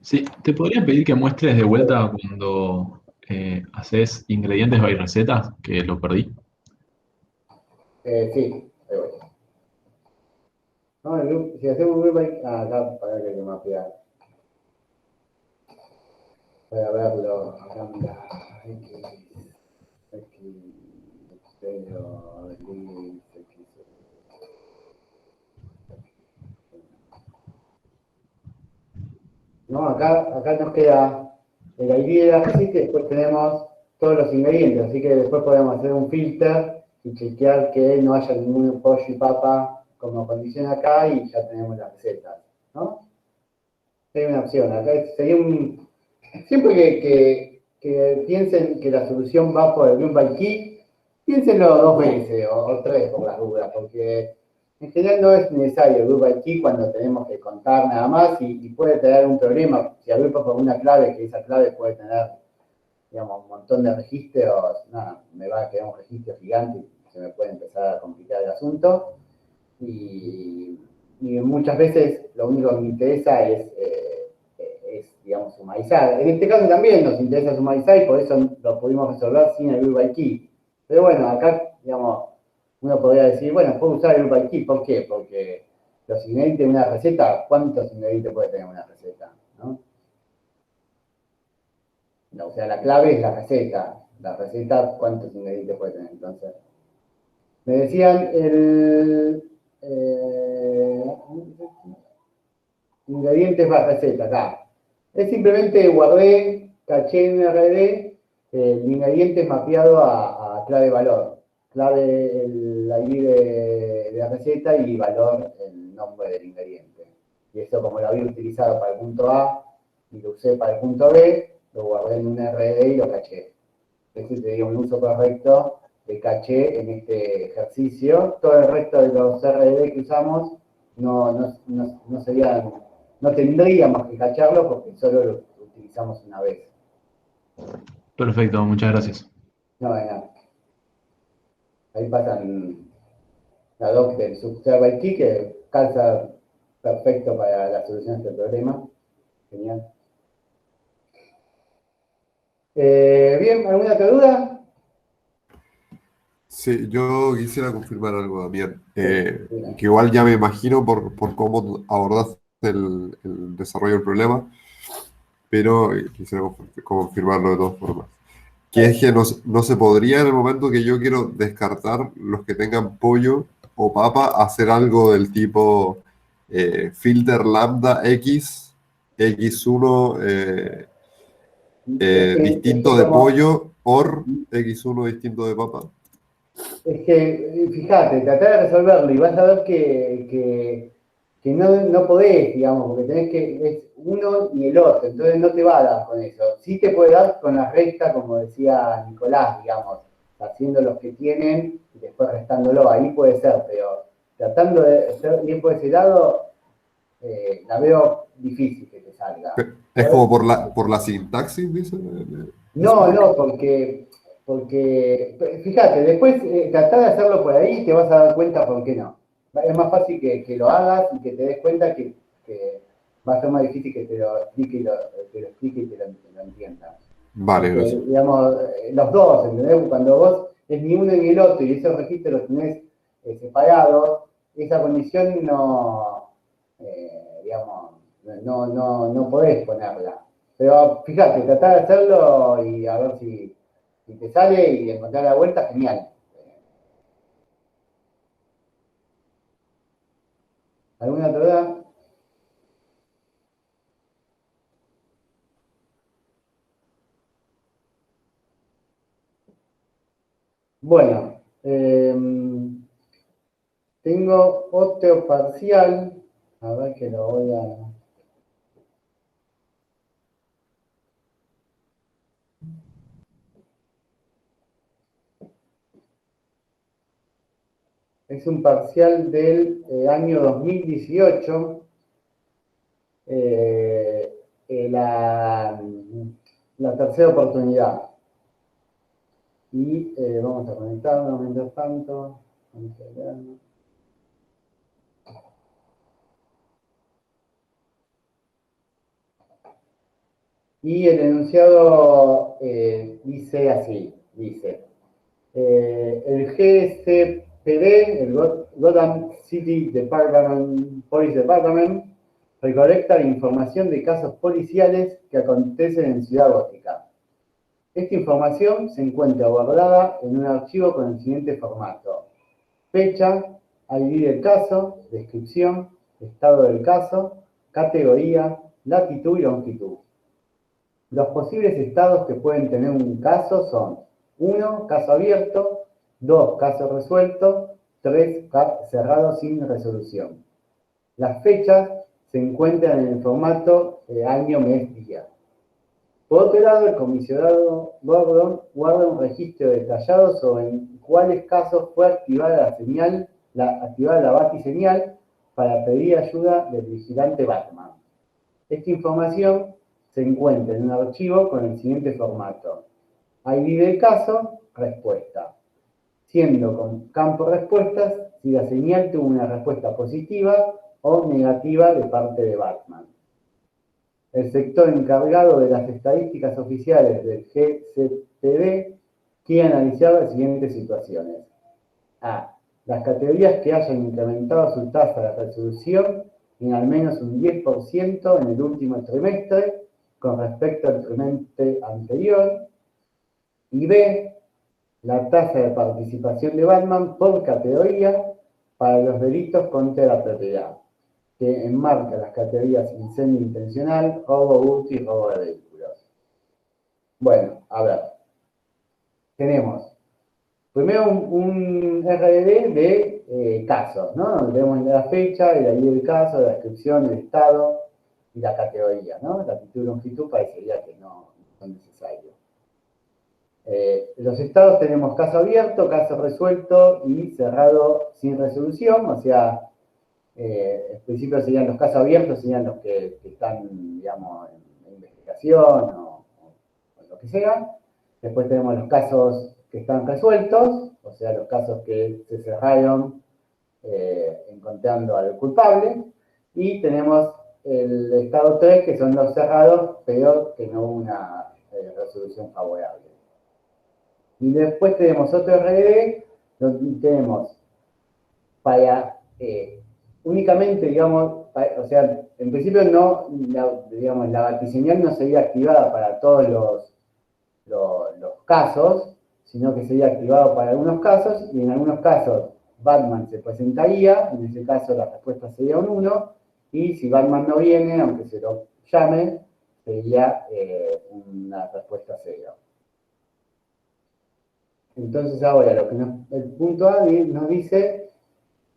Sí, te podría pedir que muestres de vuelta cuando haces ingredientes by recetas, que lo perdí. Sí, ahí voy. No, si hacemos un Group by... acá para que mapear. Voy a verlo. Acá mira. No, acá nos queda el ID de la receta y después tenemos todos los ingredientes, así que después podemos hacer un filter y chequear que no haya ningún pollo y papa como condición acá y ya tenemos la receta, ¿no? Sería una opción, acá sería un... Siempre que piensen que la solución va por el Group by Key, piénsenlo 2 veces o 3 por las dudas, porque en general no es necesario el Group by Key cuando tenemos que contar nada más y puede tener un problema. Si agrupa por una clave, que esa clave puede tener, digamos, un montón de registros, nada, me va a quedar un registro gigante y se me puede empezar a complicar el asunto. Y muchas veces lo único que me interesa es digamos, sumarizar. En este caso también nos interesa sumarizar y por eso lo pudimos resolver sin el Group by Key. Pero bueno, acá, digamos, uno podría decir, bueno, puedo usar el Group by Key. ¿Por qué? Porque los ingredientes de una receta, ¿cuántos ingredientes puede tener una receta? ¿No? O sea, la clave es la receta. La receta, ¿cuántos ingredientes puede tener? Entonces, me decían ingredientes más receta, acá. Es simplemente guardé, caché en RD, el ingrediente mapeado a clave valor. Clave el ID de la receta y valor el nombre del ingrediente. Y eso como lo había utilizado para el punto A y lo usé para el punto B, lo guardé en un RD y lo caché. Ese sería un uso correcto de caché en este ejercicio. Todo el resto de los RD que usamos no serían, no tendríamos que cacharlo porque solo lo utilizamos una vez. Perfecto, muchas gracias. No, de nada. Ahí pasan la doc del Subserver Key que calza perfecto para la solución de este problema. Genial. Bien, ¿alguna otra duda? Sí, yo quisiera confirmar algo, Damián, Sí. que igual ya me imagino por cómo abordaste el desarrollo del problema, pero quisiera confirmarlo de todas formas. Que es que no se podría en el momento que yo quiero descartar los que tengan pollo o papa, hacer algo del tipo filter lambda X, X1 distinto de pollo, or X1 distinto de papa. Es que, fíjate, tratá de resolverlo y vas a ver que no podés, digamos, porque tenés que, es uno y el otro, entonces no te va a dar con eso. Sí te puede dar con la recta, como decía Nicolás, digamos, haciendo los que tienen y después restándolo, ahí puede ser, pero tratando de ser bien por ese lado, la veo difícil que te salga. Es como por la sintaxis, dice. No, porque fíjate, después tratar de hacerlo por ahí y te vas a dar cuenta por qué no. Es más fácil que lo hagas y que te des cuenta que va a ser más difícil que te lo explique y te lo entiendas. Vale, Porque, gracias. digamos, los dos, ¿entendés? Cuando vos es ni uno ni el otro y esos registros los tenés separados, esa condición no, digamos, no podés ponerla. Pero fíjate, tratá de hacerlo y a ver si te sale y encontrar la vuelta, genial. ¿Alguna otra duda? Bueno, tengo otro parcial, a ver que lo voy a... Es un parcial del año 2018. La tercera oportunidad. Y vamos a conectarnos mientras tanto. Vamos a ver. Y el enunciado dice así, dice, el GCPD, el Gotham City Police Department, recolecta la información de casos policiales que acontecen en Ciudad Gótica. Esta información se encuentra guardada en un archivo con el siguiente formato: fecha, ID del caso, descripción, estado del caso, categoría, latitud y longitud. Los posibles estados que pueden tener un caso son: 1, caso abierto; 2, caso resuelto; 3, cerrado sin resolución. Las fechas se encuentran en el formato año, mes, día. Por otro lado, el comisionado Gordon guarda un registro detallado sobre en cuáles casos fue activada la batiseñal para pedir ayuda del vigilante Batman. Esta información se encuentra en un archivo con el siguiente formato: ID del caso, respuesta, siendo con campo respuestas si la señal tuvo una respuesta positiva o negativa de parte de Batman. El sector encargado de las estadísticas oficiales del GCPD quiere analizar las siguientes situaciones: A. Las categorías que hayan incrementado su tasa de resolución en al menos un 10% en el último trimestre con respecto al trimestre anterior. Y B. La tasa de participación de Batman por categoría para los delitos contra la propiedad, que enmarca las categorías incendio intencional, robo, hurto y robo de vehículos. Bueno, a ver. Tenemos primero un RDD de casos, ¿no? Donde tenemos la fecha, el ID del caso, la descripción, el estado y la categoría, ¿no? Latitud y longitud parecería que no son necesarios. Los estados tenemos caso abierto, caso resuelto y cerrado sin resolución, o sea, en principio serían los casos abiertos, serían los que están, digamos, en investigación o lo que sea. Después tenemos los casos que están resueltos, o sea, los casos que se cerraron encontrando al culpable. Y tenemos el estado 3, que son los cerrados, pero que no hubo una resolución favorable. Y después tenemos otro RDD, donde tenemos para únicamente, digamos, o sea, en principio no, digamos, la batiseñal no sería activada para todos los casos, sino que sería activado para algunos casos, y en algunos casos Batman se presentaría, en ese caso la respuesta sería un 1, y si Batman no viene, aunque se lo llame, sería una respuesta 0. Entonces ahora el punto A nos dice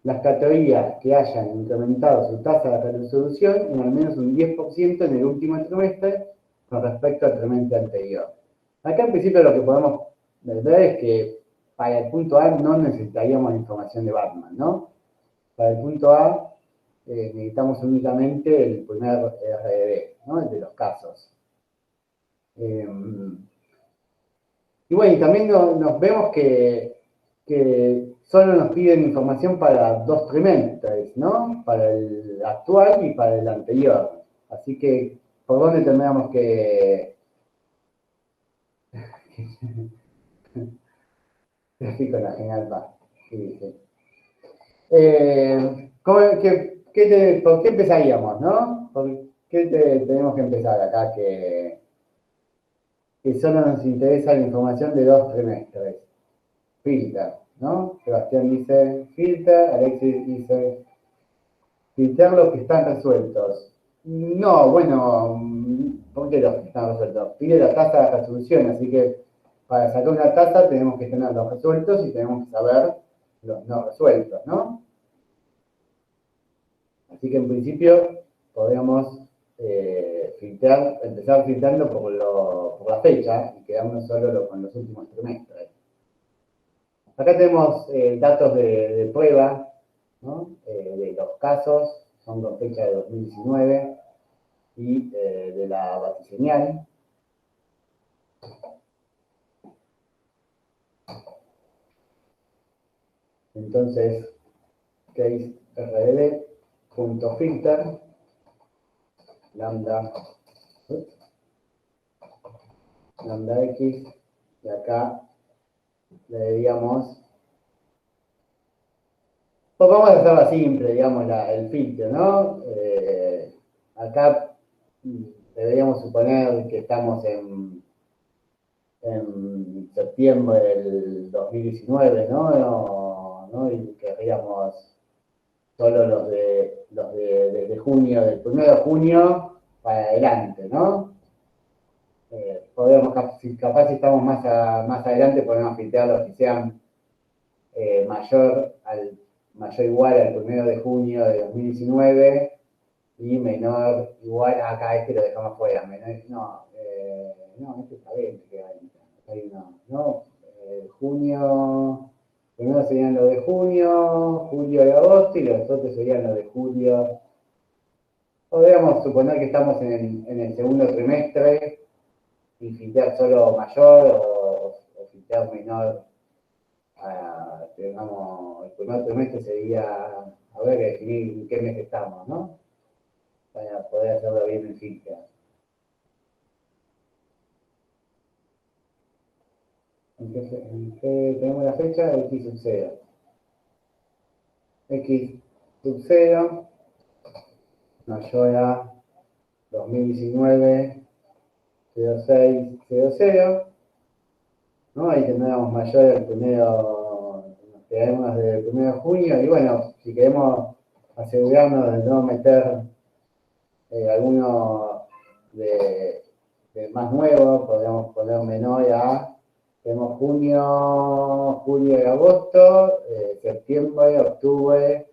las categorías que hayan incrementado su tasa de resolución en al menos un 10% en el último trimestre con respecto al trimestre anterior. Acá en principio lo que podemos ver es que para el punto A no necesitaríamos la información de Batman, ¿no? Para el punto A necesitamos únicamente el primer RDD, ¿no? El de los casos. Y bueno, y también nos vemos que solo nos piden información para 2 trimestres, ¿no? Para el actual y para el anterior. Así que, ¿por dónde tendríamos que...? Estoy con la genial paz. Sí, sí. ¿Por qué empezaríamos, no? ¿Por qué tenemos que empezar acá que solo nos interesa la información de 2 trimestres? Filter, ¿no? Sebastián dice filter, Alexis dice filtrar los que están resueltos. No, bueno, ¿por qué los que están resueltos? Pide la tasa de resolución, así que para sacar una tasa tenemos que tener los resueltos y tenemos que saber los no resueltos, ¿no? Así que en principio podríamos empezar filtrando por la fecha y quedarnos solo con los últimos trimestres. Acá tenemos datos de prueba, ¿no? De los casos, son con fecha de 2019, y de la batiseñal. Entonces, case rdd.filter, lambda x, y acá le diríamos, pues vamos a hacerla simple, digamos, el filtro, ¿no? Acá deberíamos suponer que estamos en septiembre del 2019, ¿no? Y querríamos solo los de junio, del 1 de junio para adelante, ¿no? Podríamos, capaz si estamos más adelante, podemos filtrar los que sean mayor o igual al 1 de junio de 2019 y menor igual, acá este lo dejamos fuera, este está bien, ahí no, junio, primero serían los de junio, julio y agosto, y los otros serían los de julio. Podríamos suponer que estamos en el segundo trimestre y filtrar solo mayor o filtrar menor. Digamos, el primer trimestre sería, haber que definir en qué mes estamos, ¿no? Para poder hacerlo bien en filtro. ¿En qué tenemos la fecha? X sub 0. X sub 0 mayor a 2019 06 00, ¿no? Ahí tendríamos mayor al primero, nos quedaremos del 1 de junio, y bueno, si queremos asegurarnos de no meter alguno de más nuevo, podríamos poner menor a, tenemos junio, julio y agosto, septiembre, octubre,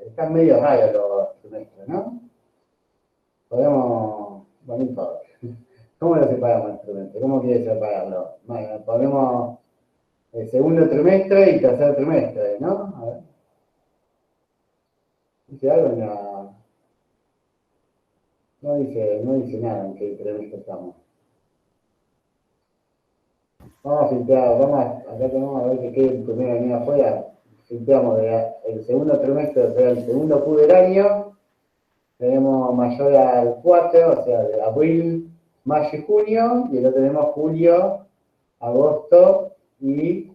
están medio raros los trimestres, ¿no? Podemos, bueno, no importa. ¿Cómo lo separamos el trimestre? ¿Cómo quiere separarlo? Bueno, ponemos el segundo trimestre y tercer trimestre, ¿no? A ver. ¿Dice algo en la...? No dice nada en qué trimestre estamos. Vamos a filtrar, acá tenemos a ver que quede el primero venía afuera. Filtramos el segundo trimestre, o sea, el segundo Q del año. Tenemos mayor al 4, o sea, de abril, mayo y junio, y lo tenemos julio, agosto y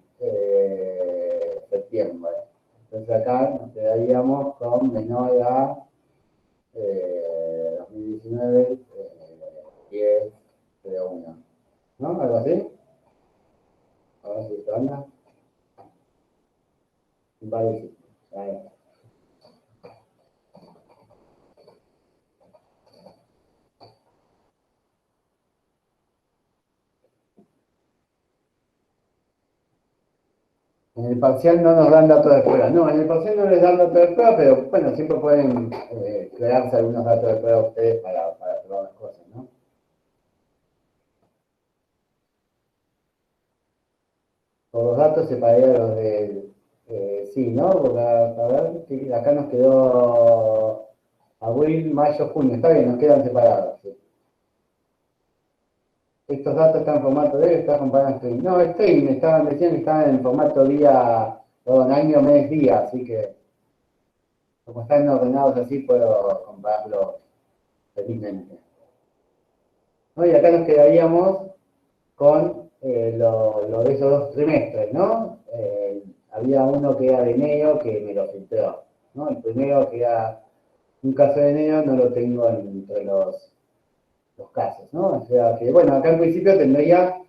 septiembre. Entonces acá nos quedaríamos con menor a 2019, 10, 01. ¿No? ¿Algo así? A ver si esto anda. Vale, ahí. En el parcial no nos dan datos de prueba. No, en el parcial no les dan datos de prueba, pero bueno, siempre pueden crearse algunos datos de prueba ustedes para probar las cosas, ¿no? Por los datos separaría los de... sí, ¿no? Porque, a ver, sí, acá nos quedó abril, mayo, junio. Está bien, nos quedan separados. Sí. Estos datos están en formato D, está comparado en string. No, string, decían que estaban en formato día, perdón, año, mes, día, así que como están ordenados así, puedo compararlos felizmente. ¿No? Y acá nos quedaríamos con lo de esos dos trimestres, ¿no? Había uno que era de enero que me lo filtró, ¿no? El primero que era un caso de enero no lo tengo entre los casos, ¿no? O sea que, bueno, acá en principio tendría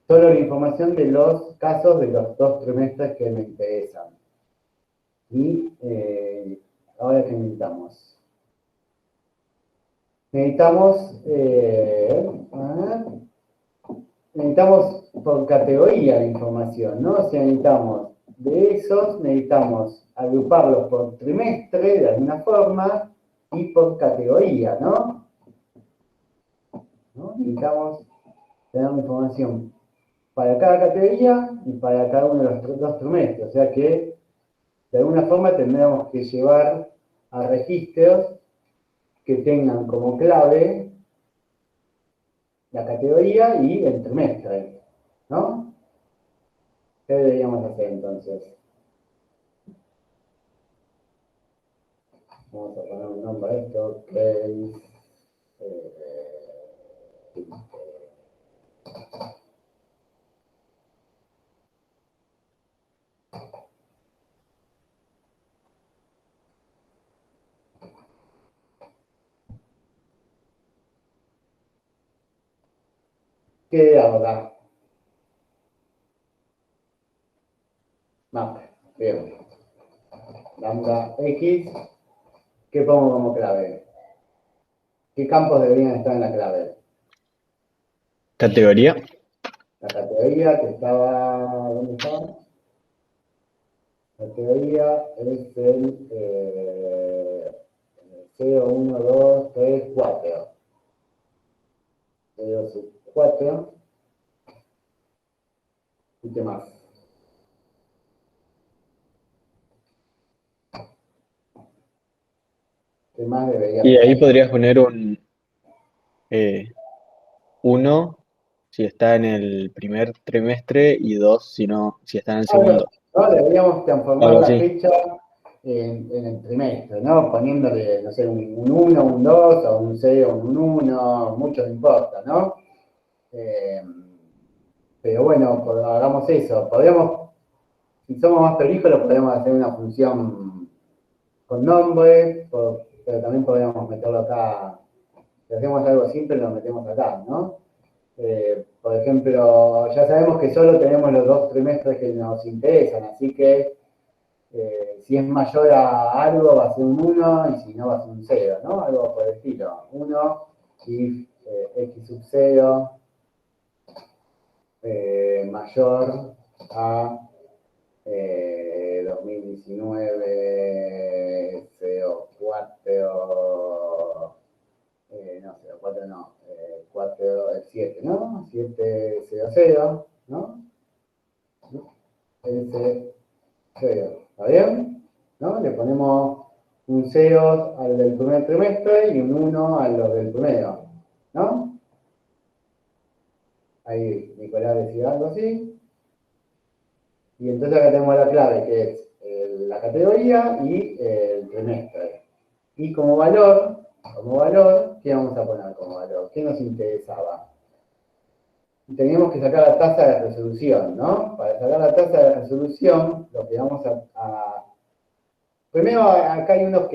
solo la información de los casos de los dos trimestres que me interesan. Y ahora, ¿qué necesitamos? Necesitamos por categoría de información, ¿no? O sea, necesitamos de esos, necesitamos agruparlos por trimestre de alguna forma y por categoría, ¿no? Necesitamos tener información para cada categoría y para cada uno de los dos trimestres. O sea que, de alguna forma, tendríamos que llevar a registros que tengan como clave la categoría y el trimestre, ¿no? ¿Qué deberíamos hacer entonces? Vamos a poner un nombre a esto, case, ¿qué ahora? Map, bien. Lambda X, ¿qué pongo como clave? ¿Qué campos deberían estar en la clave? Categoría. La categoría que estaba, ¿dónde estaba? La categoría es el 0, 1, 2, 3, 4. 0, 4. ¿Y qué más? ¿Qué más debería Y ahí estar? podrías poner un 1 si está en el primer trimestre y 2 si no, si está en el segundo. ¿No? Deberíamos transformar Algo la así. fecha en el trimestre, ¿no? Poniéndole, no sé, un 1, un 2, o un 0, un 1, mucho no importa, ¿no? Pero bueno, hagamos eso. Podríamos, si somos más películas, podemos hacer una función con nombre, pero también podríamos meterlo acá. Si hacemos algo simple, lo metemos acá, ¿no? Por ejemplo, ya sabemos que solo tenemos los dos trimestres que nos interesan, así que si es mayor a algo va a ser un 1 y si no va a ser un 0, ¿no? Algo por el estilo. 1 y x sub 0 mayor a 2019 04, no, 04 no, 4, 7, ¿no? 700, ¿no? Ese 0, ¿está bien? ¿No? Le ponemos un 0 al del primer trimestre y un 1 a los del primero, ¿no? Ahí Nicolás decía algo así. Y entonces acá tenemos la clave, que es la categoría y el trimestre. Y como valor, ¿qué vamos a poner como valor? ¿Qué nos interesaba? Teníamos que sacar la tasa de resolución, ¿no? Para sacar la tasa de resolución, lo que vamos a... Primero, acá hay unos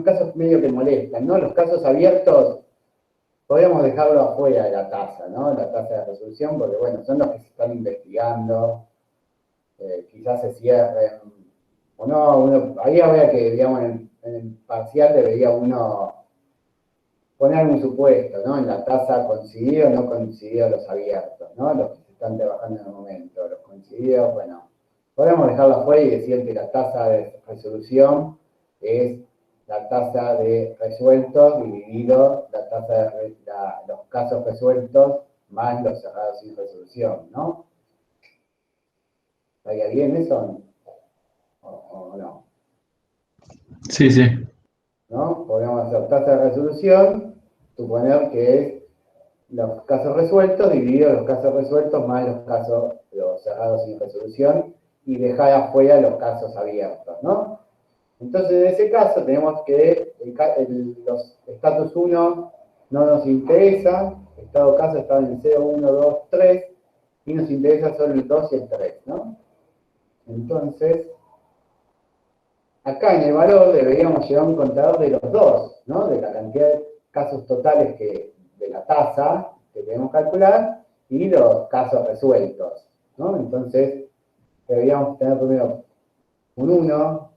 casos medio que molestan, ¿no? Los casos abiertos, podríamos dejarlo afuera de la tasa, ¿no? La tasa de resolución, porque bueno, son los que se están investigando, quizás se cierren, o no, ahí habría que, digamos, en el parcial debería uno poner un supuesto, ¿no? En la tasa coincidido o no coincidido los abiertos, ¿no? Los que se están trabajando en el momento, los coincididos, bueno, podemos dejarlo afuera y decir que la tasa de resolución es la tasa de resueltos dividido la tasa de los casos resueltos más los cerrados sin resolución, ¿no? ¿Estaría bien eso o no? Sí, sí. ¿No? Podríamos hacer tasa de resolución, suponer que es los casos resueltos dividido los casos resueltos más los cerrados sin resolución y dejar afuera los casos abiertos, ¿no? Entonces, en ese caso, tenemos que los estatus 1 no nos interesa, estado caso está en el 0, 1, 2, 3, y nos interesa solo el 2 y el 3, ¿no? Entonces, acá en el valor deberíamos llevar un contador de los dos, ¿no? De la cantidad de casos totales de la tasa que debemos calcular y los casos resueltos, ¿no? Entonces, deberíamos tener primero un 1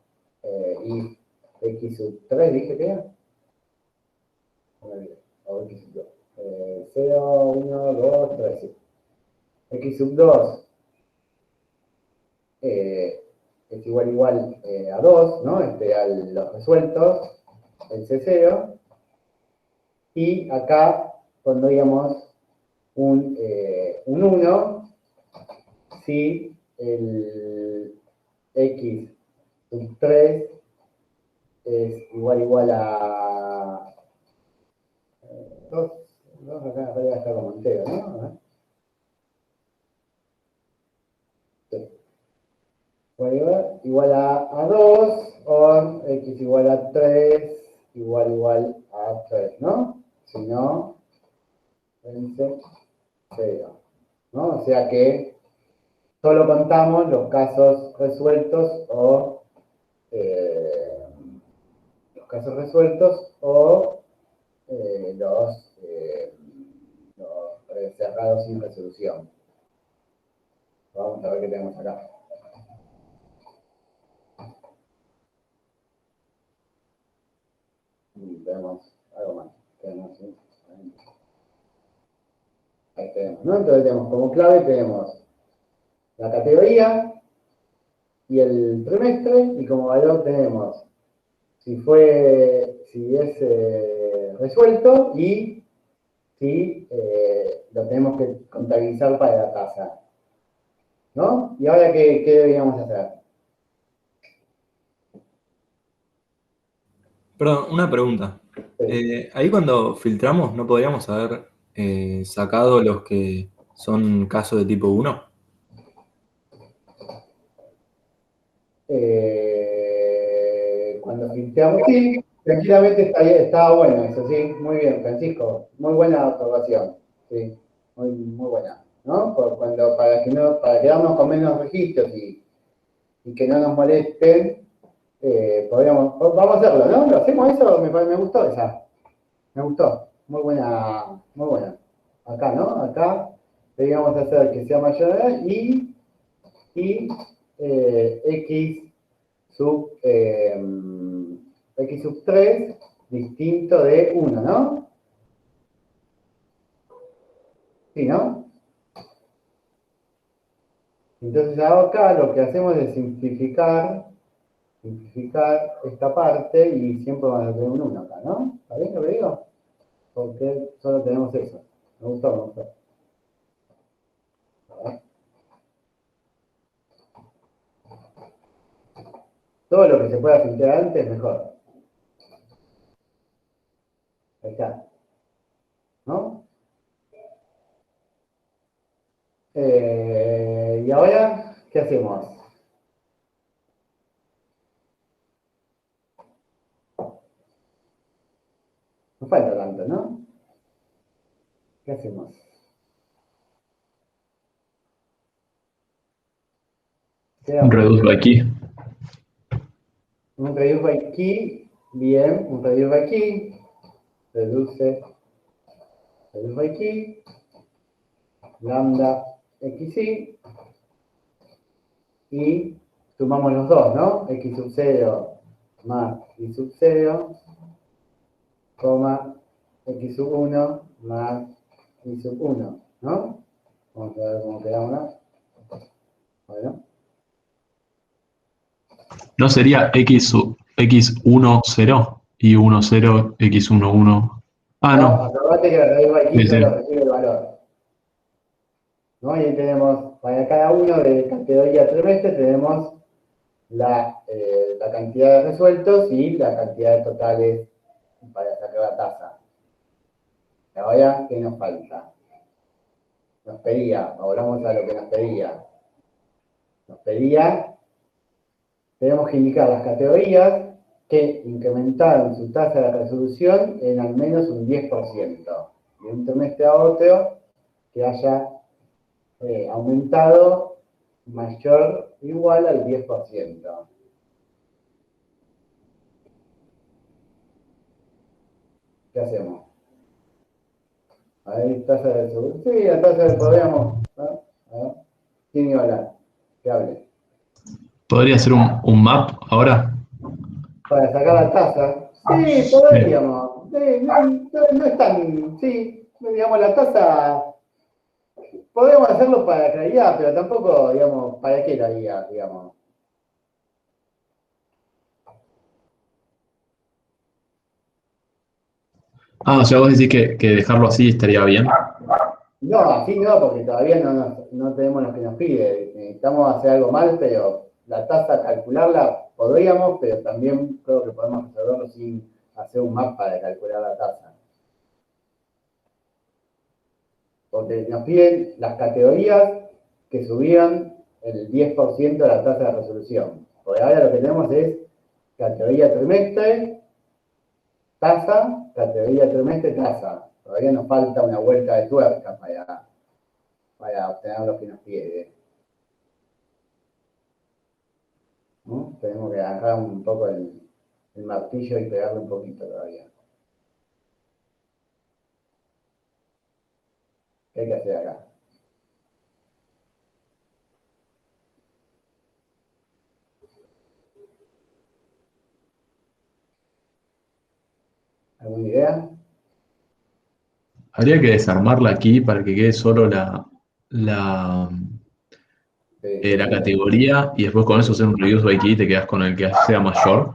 y x sub 3, ¿dije que era? O x sub 2. 0, 1, 2, 3, sí. X sub 2 es igual a 2, ¿no? A los resueltos, el C0. Y acá pondríamos un un 1 si el x sub 3 es igual a 2 acá en realidad está como entero, ¿no? A ver. Sí. Igual a 2 o x igual a 3 igual a 3, ¿no? Si no, vence 0, ¿no? O sea que solo contamos los casos resueltos o los cerrados sin resolución. Vamos a ver qué tenemos acá. Tenemos algo más. Ahí tenemos, ¿no? Entonces tenemos como clave, tenemos la categoría y el trimestre, y como valor tenemos si es resuelto y si lo tenemos que contabilizar para la tasa. ¿No? ¿Y ahora qué deberíamos hacer? Perdón, una pregunta. Ahí cuando filtramos, ¿no podríamos haber sacado los que son casos de tipo 1? Cuando filtramos, sí, tranquilamente está bueno eso, sí, muy bien, Francisco, muy buena observación, sí, muy buena, ¿no? Para quedarnos con menos registros y que no nos molesten, vamos a hacerlo, ¿no? ¿Lo hacemos eso? Me gustó esa, me gustó, muy buena, muy buena. Acá, ¿no? Acá deberíamos hacer que sea mayor a y x sub 3 distinto de 1, ¿no? Sí, ¿no? Entonces acá lo que hacemos es simplificar esta parte y siempre vamos a tener un 1 acá, ¿no? ¿Está bien lo que digo? Porque solo tenemos eso. Me gustó, me gustó. Todo lo que se pueda filtrar antes, mejor. Ahí está. ¿No? Y ahora, ¿qué hacemos? No falta tanto, ¿no? ¿Qué hacemos? Un reduce by key. Un reduce by key, bien, un reduce by key, reduce by key, lambda xy, y sumamos los dos, ¿no? X sub 0 más y sub 0, coma, x sub 1 más y sub 1, ¿no? Vamos a ver cómo quedamos, ¿no? Bueno. ¿No sería x1, 0 y 1, 0, x1, 1? Ah, no. Acordate que la raíz by key Sí, sí. solo recibe el valor. ¿No? Y ahí tenemos, para cada uno de categoría trimestre, tenemos la cantidad de resueltos y la cantidad de totales para sacar la tasa. Ahora, ¿qué nos falta? Nos pedía, volvamos a lo que nos pedía. Nos pedía, tenemos que indicar las categorías que incrementaron su tasa de resolución en al menos un 10%. De un trimestre a otro, que haya aumentado mayor o igual al 10%. ¿Qué hacemos? Ahí tasa de resolución. Sí, la tasa de podríamos. ¿No? A ver. ¿Quién iba a hablar? Que hable. ¿Podría ser un map ahora? Para sacar la tasa. Sí, podríamos. Sí, no es tan. Sí, digamos, la tasa. Podríamos hacerlo para claridad, pero tampoco, digamos, ¿para qué la guía, digamos? Ah, o sea, vos decís que dejarlo así estaría bien. No, así no, porque todavía no tenemos lo que nos pide. Necesitamos hacer algo mal, pero la tasa, calcularla podríamos, pero también creo que podemos resolverlo sin hacer un mapa de calcular la tasa. Porque nos piden las categorías que subían el 10% de la tasa de resolución. Porque ahora lo que tenemos es categoría trimestre, tasa, categoría trimestre, tasa. Todavía nos falta una vuelta de tuerca para obtener lo que nos pide. ¿No? Tenemos que agarrar un poco el martillo y pegarle un poquito todavía. ¿Qué hay que hacer acá? ¿Alguna idea? Habría que desarmarla aquí para que quede solo la Sí. categoría y después con eso hacer un reduce by key y te quedas con el que sea mayor.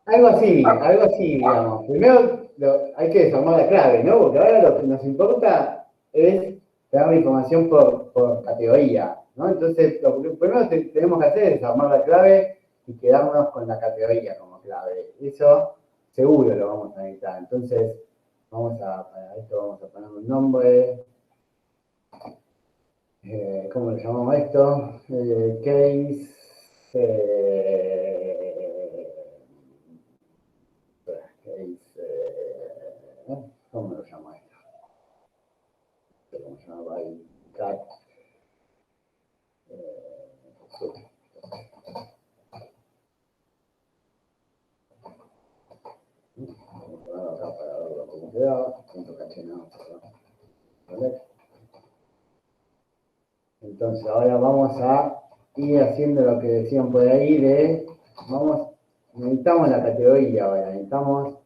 Algo así, digamos. Primero hay que desarmar la clave, ¿no? Porque ahora lo que nos importa es tener la información por categoría, ¿no? Entonces, lo primero que tenemos que hacer es desarmar la clave y quedarnos con la categoría como clave. Eso seguro lo vamos a necesitar. Entonces, para esto vamos a poner un nombre. ¿Cómo le llamamos a esto? Case. ¿Cómo lo llamo esto? ¿Cómo se llama? Cat. Vamos a ponerlo acá para verlo cómo queda. Punto cachenado. Entonces ahora vamos a ir haciendo lo que decían por ahí necesitamos la categoría ahora, necesitamos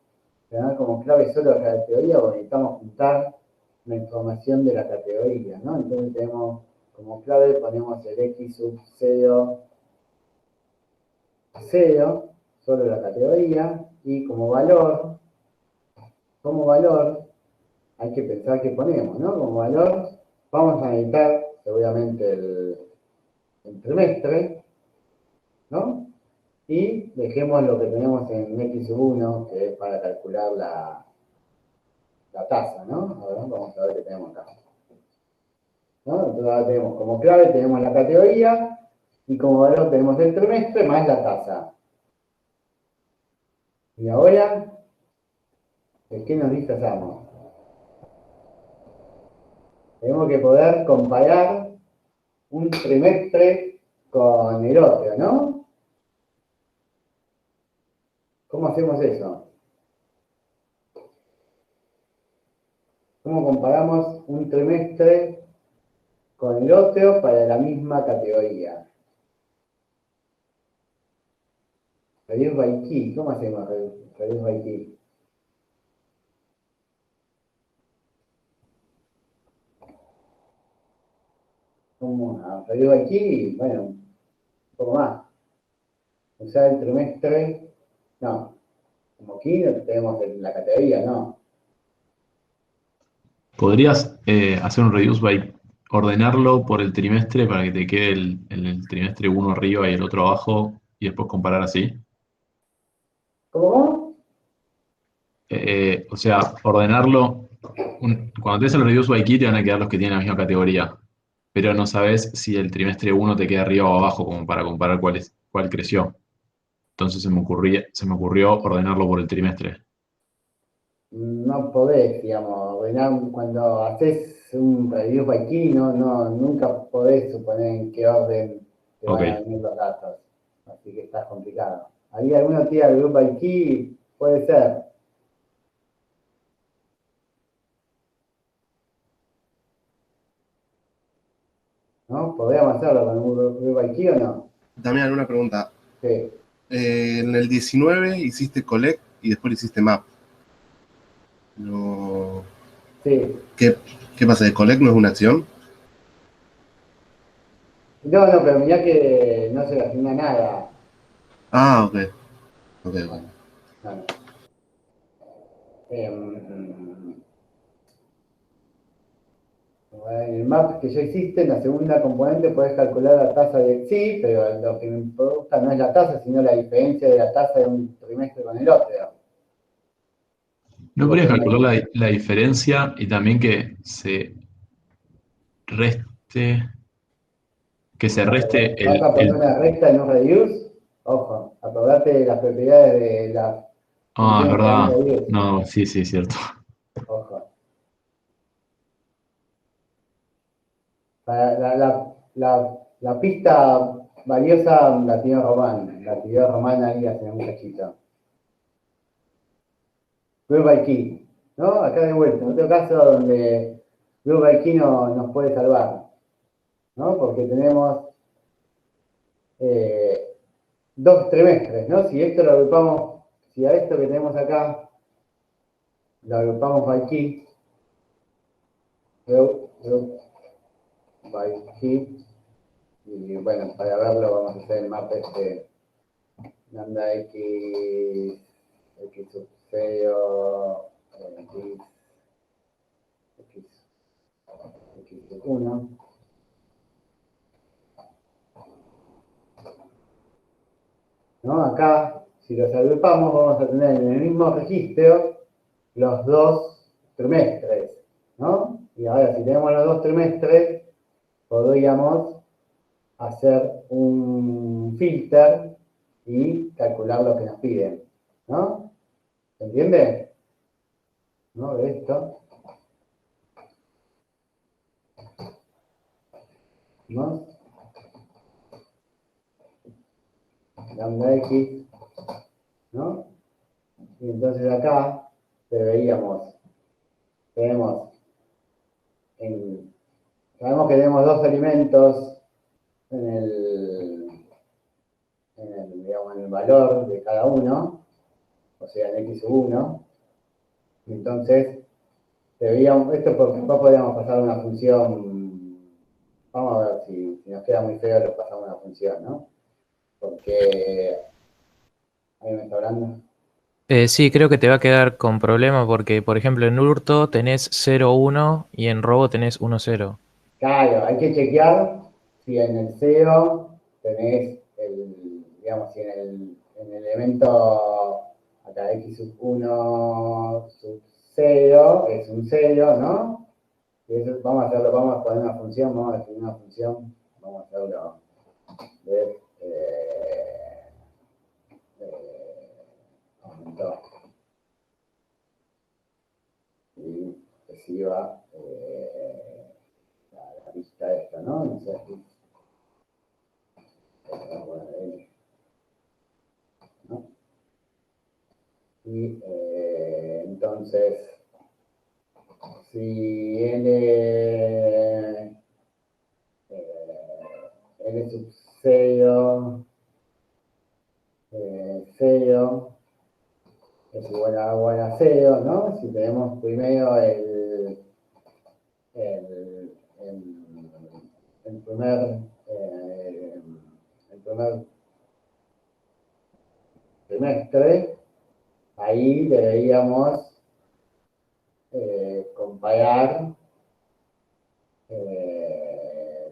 tener como clave solo la categoría porque necesitamos juntar la información de la categoría, ¿no? Entonces tenemos como clave, ponemos el X sub 0, 0, solo la categoría, y como valor hay que pensar qué ponemos, ¿no? Como valor vamos a necesitar seguramente el trimestre, ¿no? Y dejemos lo que tenemos en X sub 1, que es para calcular la tasa, ¿no? Ahora vamos a ver qué tenemos acá. ¿No? Entonces ahora tenemos como clave, tenemos la categoría, y como valor tenemos el trimestre más la tasa. Y ahora, ¿de qué nos disfrazamos? Tenemos que poder comparar un trimestre con el otro, ¿no? ¿Cómo hacemos eso? ¿Cómo comparamos un trimestre con el otro para la misma categoría? Reduce by key. ¿Cómo hacemos reduce by key? ¿Cómo? Reduce by key, bueno, un poco más. Usar el trimestre, no. Como key no tenemos la categoría, no. ¿Podrías hacer un reduce by ordenarlo por el trimestre para que te quede el trimestre uno arriba y el otro abajo y después comparar así? ¿Cómo? O sea, ordenarlo. Cuando te haces el reduce by key te van a quedar los que tienen la misma categoría, pero no sabes si el trimestre uno te queda arriba o abajo como para comparar cuál creció. Entonces se me ocurrió ordenarlo por el trimestre. No podés, digamos, cuando haces un reduce by key, nunca podés suponer en qué orden te Ok. van a venir los datos. Así que está complicado. Ahí alguno tira el group by key, puede ser. ¿No? ¿Podríamos hacerlo con un group by key o no? Damián, una pregunta. Sí. En el 19 hiciste collect y después hiciste map. No. Sí. ¿Qué pasa? ¿El collect no es una acción? No, pero mirá que no se le asigna nada. Ah, ok. Bueno, no. En el map que ya hiciste, en la segunda componente puedes calcular la tasa de... Sí, pero lo que me importa no es la tasa, sino la diferencia de la tasa de un trimestre con el otro. ¿No podrías calcular la diferencia y también reste, que se reste ¿Vas a poner una recta en un reduce? Ojo, acordate de las propiedades de la Ah, es función que hay en verdad. reduce. No, sí, sí, cierto. Ojo. La pista valiosa la tiene Román. La tiró Román ahí hace un cachito. Blue by Key, ¿no? Acá de vuelta, en otro caso donde Blue by Key nos puede salvar, ¿no? Porque tenemos dos trimestres, ¿no? Si esto lo agrupamos, si a esto que tenemos acá lo agrupamos by Key, Blue by Key, y bueno, para verlo vamos a hacer el mapa lambda X sub 0, X sub 1. ¿No? Acá, si los agrupamos, vamos a tener en el mismo registro los dos trimestres, ¿no? Y ahora, si tenemos los dos trimestres, podríamos hacer un filter y calcular lo que nos piden, ¿no? ¿Se entiende? ¿No? De esto. ¿No? Lambda X, ¿no? Y entonces acá tenemos, sabemos que tenemos dos elementos digamos, en el valor de cada uno, o sea, en X sub 1. Entonces, esto podríamos pasar a una función, vamos a ver si nos queda muy feo, lo pasamos a una función, ¿no? Porque, ¿alguien me está hablando? Sí, creo que te va a quedar con problema porque, por ejemplo, en hurto tenés 0,1 y en robo tenés 1,0. Claro, hay que chequear si en el SEO tenés digamos, si en el elemento acá X sub 1 sub 0 es un 0, ¿no? Y eso vamos a poner una función, vamos a definir una función, vamos a hacerlo de aumentó. Y reciba la lista esta, ¿no? No sé si ¿no? Y entonces, si L sub 0, 0 es igual a 0, ¿no? Si tenemos primero el primer trimestre, ahí deberíamos comparar,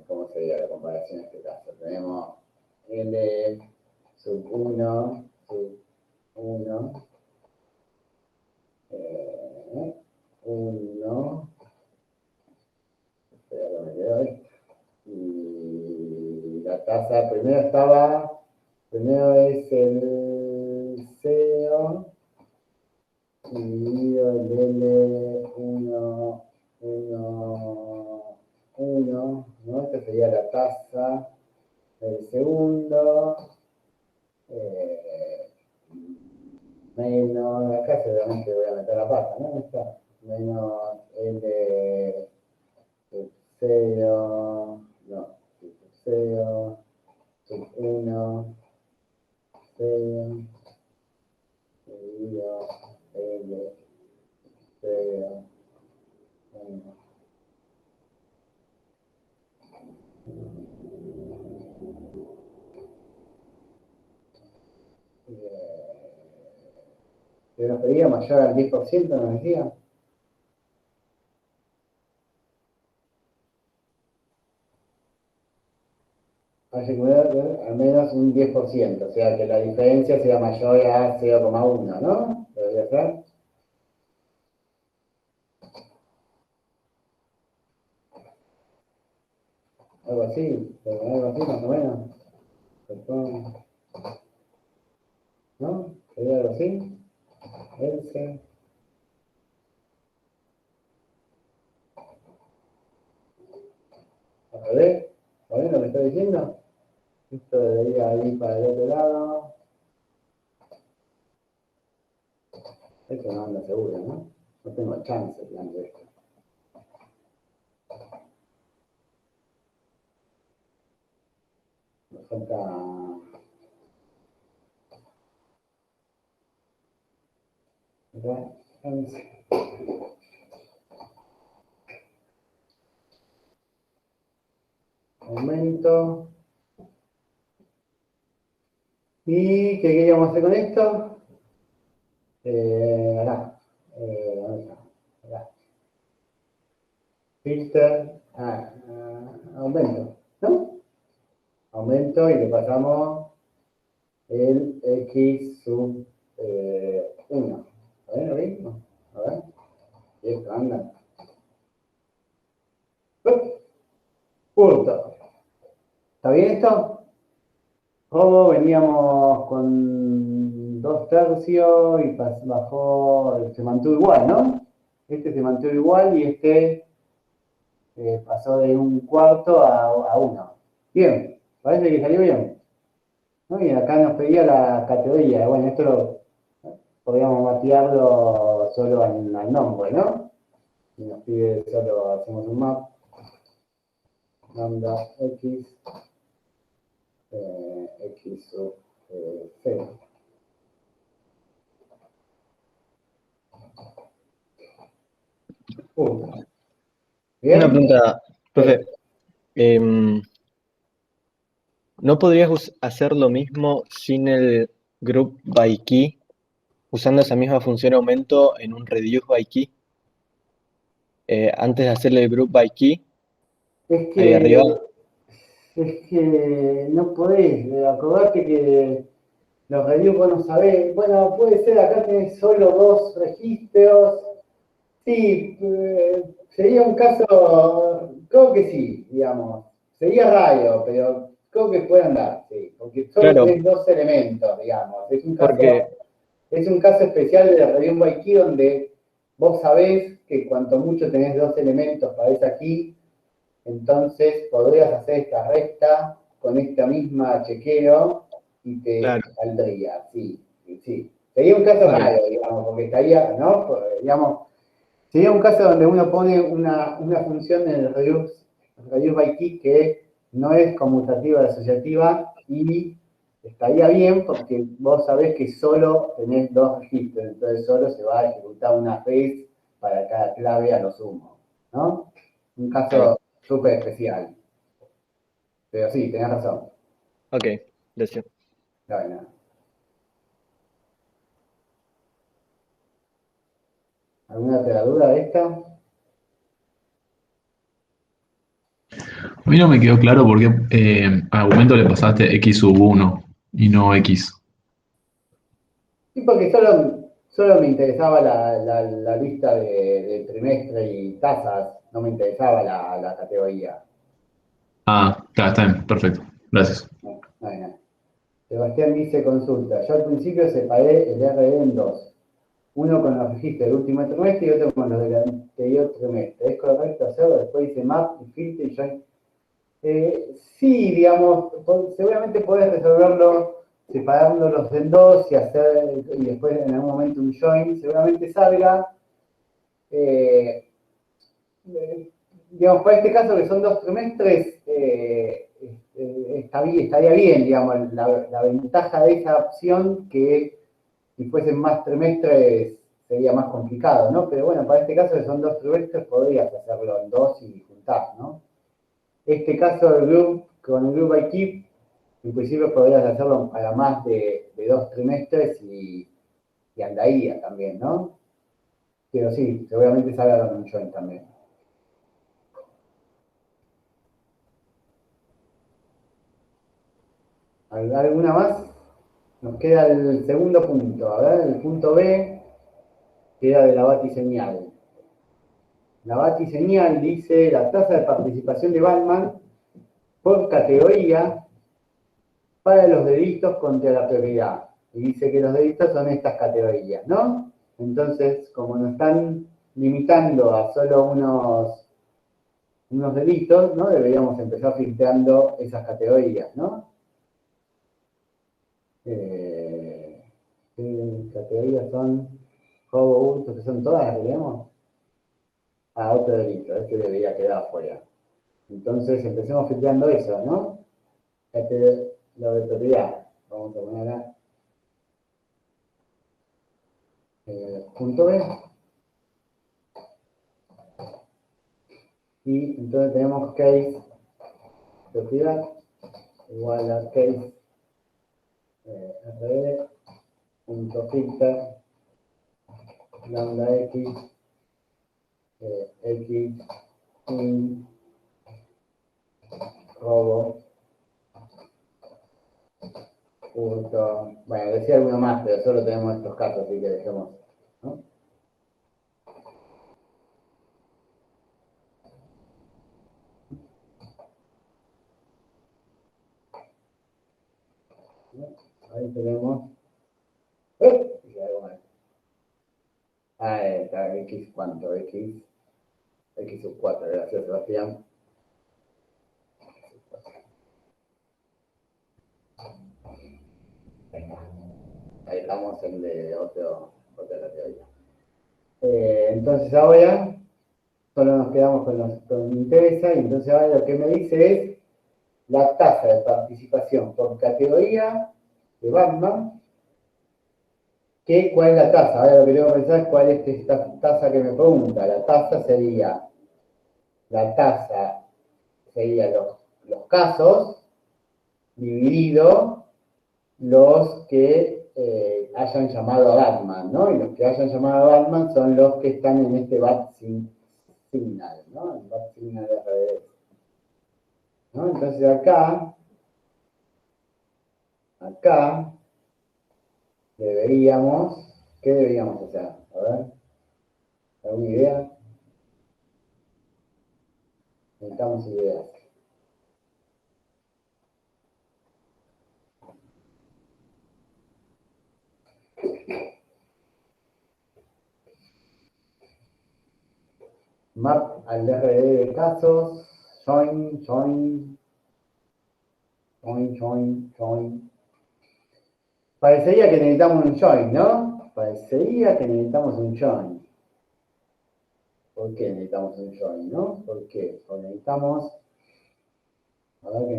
¿cómo sería la comparación en este caso? Tenemos L sub 1, sub 1, 1, espera que me quedo ahí. Y la tasa primero es el CEO dividido el L1, 1, 1, ¿no? Esta sería la tasa del segundo, menos, acá seguramente voy a meter la pata, ¿no? Está, menos L sub 0, no, sub 0, sub 1, 0, dividido L 0, 1. ¿Que nos pedía mayor al 10%, nos decía? haya acumulado al menos un 10%, o sea que la diferencia sea mayor a 0,1, ¿no? Debería ser. Algo así más o menos. ¿No? ¿Sería algo así? Else. A ver lo que está diciendo? Esto debería ir para el otro lado. Esto no anda seguro, ¿no? No tengo chance de esto. Me falta... Aumento. ¿Y qué queríamos hacer con esto? Acá. ¿Dónde está? Acá. Filter. Aumento. ¿No? Aumento y le pasamos el X sub 1. A ver, lo mismo. A ver. Y esto anda. Punto. ¿Está bien esto? O veníamos con 2/3 y bajó, se mantuvo igual, ¿no? Este se mantuvo igual y este pasó de 1/4 a 1. Bien, parece que salió bien. ¿No? Y acá nos pedía la categoría. Bueno, esto lo podríamos mapearlo solo al nombre, ¿no? Y nos pide solo, hacemos un map. Lambda X. X sub 0. ¿Bien? Una pregunta, profe. ¿No podrías hacer lo mismo sin el group by key, usando esa misma función aumento en un reduce by key? Antes de hacerle el group by key, ahí arriba. Es que no podés, acordate que los reduce vos no sabés. Bueno, puede ser, acá tenés solo 2 registros. Sí, sería un caso, creo que sí, digamos. Sería raro, pero creo que puede andar, sí. Porque solo Claro. tenés 2 elementos, digamos. Es un caso, Porque- es un caso especial de reduce by key donde vos sabés que cuanto mucho tenés 2 elementos para esa key, entonces podrías hacer esta resta con esta misma chequeo y te Claro. saldría, sí. Sería un caso Ok. raro, digamos, porque estaría, ¿no? Digamos, sería un caso donde uno pone una función en el reduce by key que no es conmutativa o asociativa y estaría bien porque vos sabés que solo tenés 2 registros, entonces solo se va a ejecutar una phase para cada clave a lo sumo, ¿no? Un caso súper especial. Pero sí, tenés razón. Ok, gracias. Bueno. ¿Alguna otra duda de esta? A mí no me quedó claro por qué a aumento le pasaste X sub 1 y no X. Sí, porque solo me interesaba la lista de trimestre y tasas, no me interesaba la categoría. Ah, está bien, perfecto. Gracias. Bueno. Sebastián dice consulta. Yo al principio separé el RD en 2. Uno con los registros del último trimestre y otro con los del anterior trimestre. ¿Es correcto hacerlo? Después dice map y filter y join. Sí, digamos, seguramente podés resolverlo separándolos en 2 y después en algún momento un join. Seguramente salga. Digamos, para este caso que son 2 trimestres, estaría bien, digamos, la ventaja de esa opción que si fuesen más trimestres sería más complicado, ¿no? Pero bueno, para este caso que son 2 trimestres podrías hacerlo en 2 y juntar, ¿no? Este caso del group, con el group by keep, en principio podrías hacerlo para más de 2 trimestres y andaría también, ¿no? Pero sí, seguramente salga con un join también. ¿Alguna más? Nos queda el segundo punto. A ver, el punto B queda de la batiseñal. La batiseñal dice la tasa de participación de Batman por categoría para los delitos contra la propiedad. Y dice que los delitos son estas categorías, ¿no? Entonces, como nos están limitando a solo unos delitos, ¿no? Deberíamos empezar filtrando esas categorías, ¿no? ¿Qué categorías son? Robo, hurto, que son todas las que tenemos. Otro delito, este debería quedar afuera. Entonces, empecemos filtrando eso, ¿no? Lo de propiedad. Vamos a poner acá. Punto B. Y entonces tenemos case propiedad igual a case rd.filter lambda x x in robo hurto. Bueno, decía alguno más, pero solo tenemos estos casos, así que dejemos, ¿no? Ahí tenemos. Está X, ¿cuánto? X sub 4, gracias Sebastián. Ahí estamos en de otra categoría. Entonces ahora solo nos quedamos con los que me interesa, y entonces ahora lo que me dice es la tasa de participación por categoría de Batman. ¿Cuál es la tasa? Ahora lo que tengo que pensar es cuál es esta tasa que me pregunta. La tasa sería los casos dividido los que hayan llamado a Batman, ¿no? Y los que hayan llamado a Batman son los que están en este Bat Signal, ¿no? El Bat Signal de RDS. ¿No? Entonces acá ¿qué deberíamos hacer? A ver, ¿alguna idea? Necesitamos ideas. Map al RD de casos, join. Parecería que necesitamos un join, ¿no? Parecería que necesitamos un join. ¿Por qué necesitamos un join, no? ¿Por qué? Porque necesitamos, a ver qué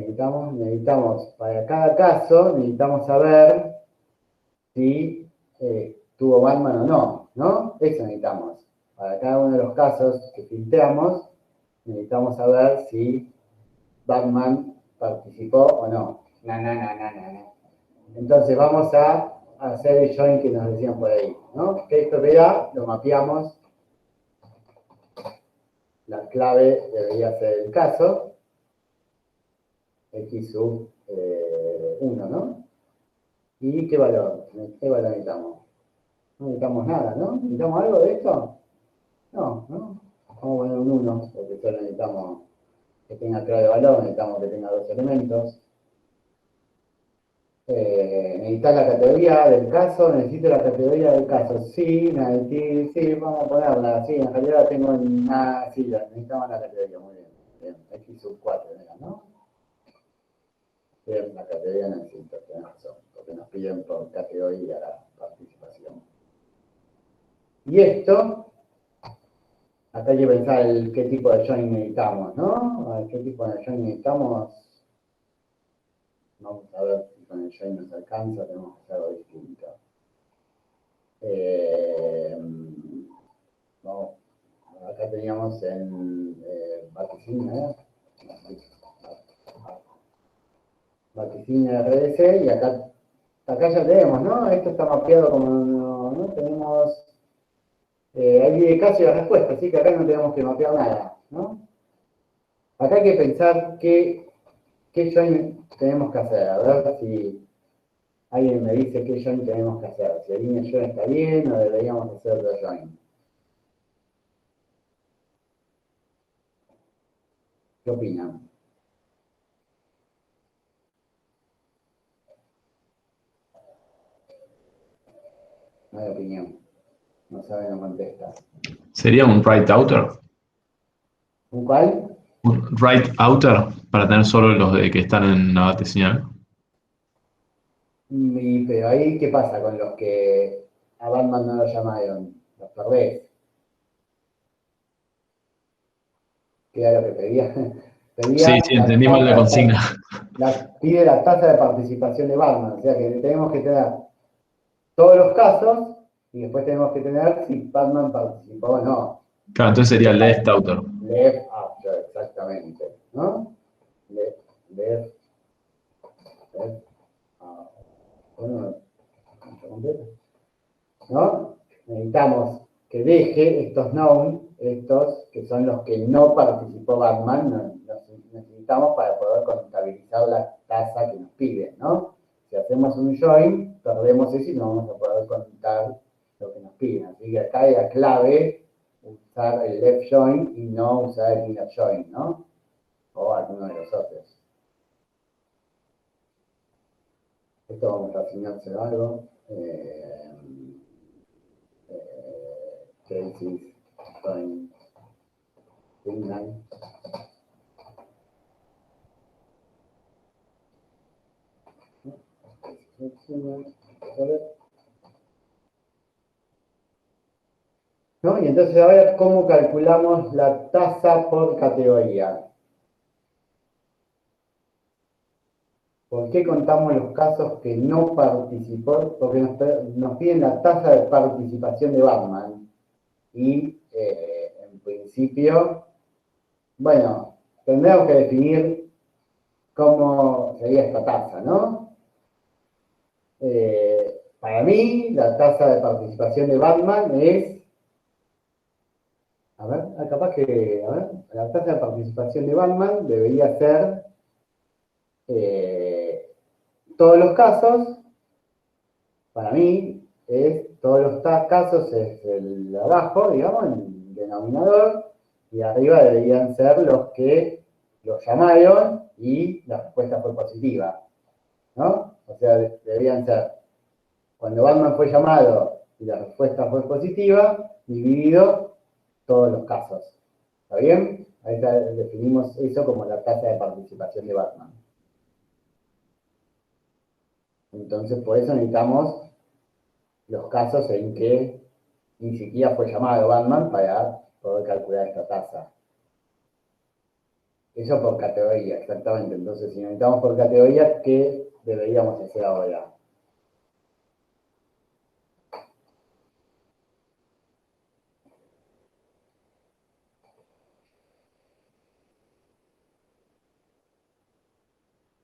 necesitamos para cada caso, necesitamos saber si tuvo Batman o no, ¿no? Eso necesitamos. Para cada uno de los casos que filtramos, necesitamos saber si Batman participó o no. No. Entonces vamos a hacer el join que nos decían por ahí, ¿no? Que esto vea, lo mapeamos. La clave debería ser el caso. X sub 1, ¿no? ¿Y qué valor? ¿Qué valor necesitamos? No necesitamos nada, ¿no? ¿Necesitamos algo de esto? No. Vamos a poner un 1, porque solo necesitamos que tenga clave de valor, necesitamos que tenga 2 elementos. ¿Necesitas la categoría del caso? ¿Necesito la categoría del caso? Sí, vamos a ponerla. Sí, en realidad la tengo en... sí, necesitamos la categoría, muy bien. X sub 4, ¿no? Bien, la categoría necesito, tenés razón, porque nos piden por categoría la participación. Y esto, acá hay que pensar qué tipo de join necesitamos, ¿no? A ver, ¿qué tipo de join necesitamos? Vamos a ver si con el join nos alcanza, tenemos que hacer algo distinto. Vamos, acá teníamos en vaticina, vaticina RDC, y acá ya tenemos, ¿no? Esto está mapeado como, ¿no? Tenemos, hay de caso y de respuesta, así que acá no tenemos que mapear nada, ¿no? Acá hay que pensar qué ¿qué join tenemos que hacer? A ver si alguien me dice qué join tenemos que hacer. Si el línea join está bien o deberíamos hacer otro join. ¿Qué opinan? No hay opinión. No sabe, no contesta. ¿Sería un right outer? ¿Un cuál? Un right outer para tener solo los de que están en la base señal. Pero ahí, ¿qué pasa con los que a Batman no lo llamaron? Los perdés. ¿Qué era lo que pedía? Sí, entendí mal la consigna. Pide la tasa de participación de Batman. O sea que tenemos que tener todos los casos y después tenemos que tener si Batman participó o no. Claro, entonces sería left outer. Left outer, exactamente. ¿No? Left ¿no? Necesitamos que deje estos known, estos que son los que no participó Batman, los necesitamos para poder contabilizar la tasa que nos piden, ¿no? Si hacemos un join, perdemos eso y no vamos a poder contar lo que nos piden. Así que acá era clave usar el left join y no usar el inner join, ¿no? O alguno de los otros. Esto vamos a asignárselo algo. Cases join inline. ¿No? Y entonces ahora, ¿cómo calculamos la tasa por categoría? ¿Por qué contamos los casos que no participó? Porque nos piden la tasa de participación de Batman. Y en principio, bueno, tendremos que definir cómo sería esta tasa, ¿no? Para mí, la tasa de participación de Batman es... A ver, capaz que... A ver, la tasa de participación de Batman debería ser... todos los casos, para mí, todos los casos es el de abajo, digamos, el denominador, y arriba deberían ser los que lo llamaron y la respuesta fue positiva, ¿no? O sea, deberían ser, cuando Batman fue llamado y la respuesta fue positiva, dividido todos los casos. ¿Está bien? Ahí definimos eso como la tasa de participación de Batman. Entonces, por eso necesitamos los casos en que ni siquiera fue llamado Batman para poder calcular esta tasa. Eso por categoría, exactamente. Entonces, si necesitamos por categoría, ¿qué deberíamos hacer ahora?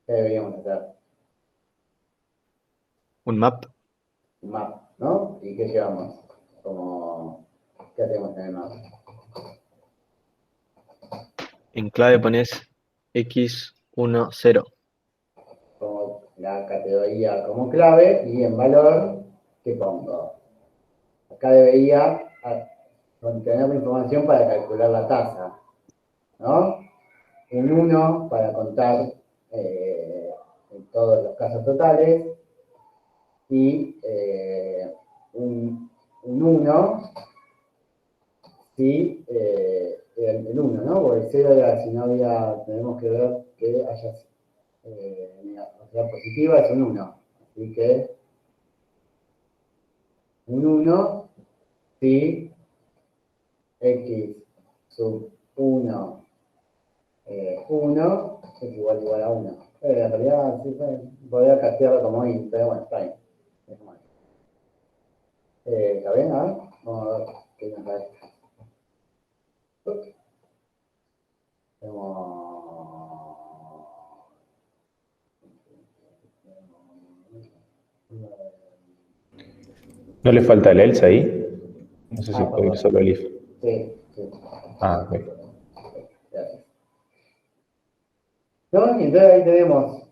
¿Qué deberíamos hacer? Un map. Un map, ¿no? ¿Y qué llevamos? ¿Qué hacemos en el map? En clave pones X10. Pongo la categoría como clave y en valor, ¿qué pongo? Acá debería contener la información para calcular la tasa, ¿no? Un 1 para contar en todos los casos totales y un 1 si el 1, ¿no? Porque el 0 era si no había, tenemos que ver que haya o sea, positiva es un 1. Así que un 1 si x sub 1 1 es igual a 1. En realidad sí, podría castearlo como int, pero bueno, está bien. ¿Está bien? A ver, vamos a ver qué nos da esto. ¿No le falta el else ahí? No sé si puede ir solo el if. Sí, sí. Ah, ok. Gracias. ¿no? Y entonces ahí tenemos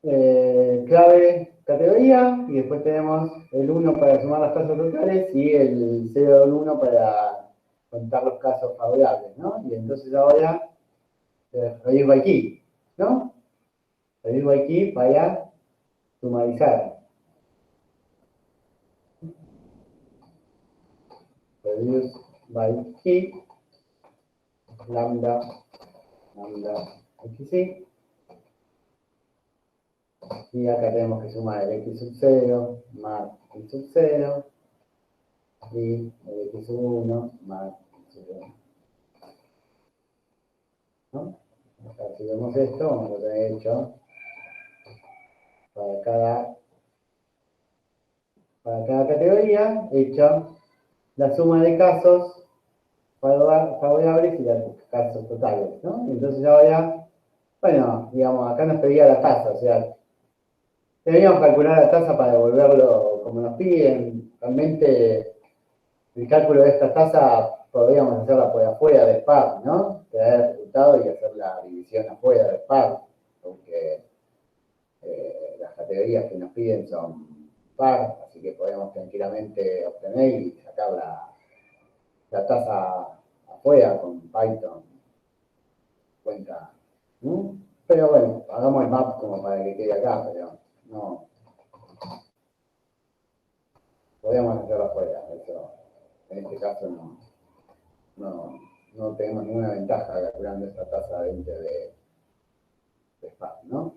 clave categoría, y después tenemos el 1 para sumar las tasas totales y el 0 del 1 para contar los casos favorables, ¿no? Y entonces ahora, reduce by key, ¿no? Reduce by key para sumarizar. Reduce by key, lambda xc. Y acá tenemos que sumar el x sub 0 más x sub 0 y el x sub 1 más x sub 1. ¿No? Acá, si vemos esto, vamos a tener hecho para cada categoría, hecha la suma de casos favorables y los casos totales, ¿no? Y entonces ahora, bueno, digamos, acá nos pedía la tasa, o sea, deberíamos calcular la tasa para devolverlo como nos piden. Realmente, el cálculo de esta tasa podríamos hacerla por afuera de SPAR, ¿no? Traer el resultado y hacer la división afuera de SPAR, porque las categorías que nos piden son par, así que podemos tranquilamente obtener y sacar la tasa afuera con Python. Cuenta. ¿No? Pero bueno, hagamos el map como para que quede acá, pero no. Podríamos hacerlo afuera, eso. En este caso no tenemos ninguna ventaja calculando esta tasa dentro de SPAR, ¿no?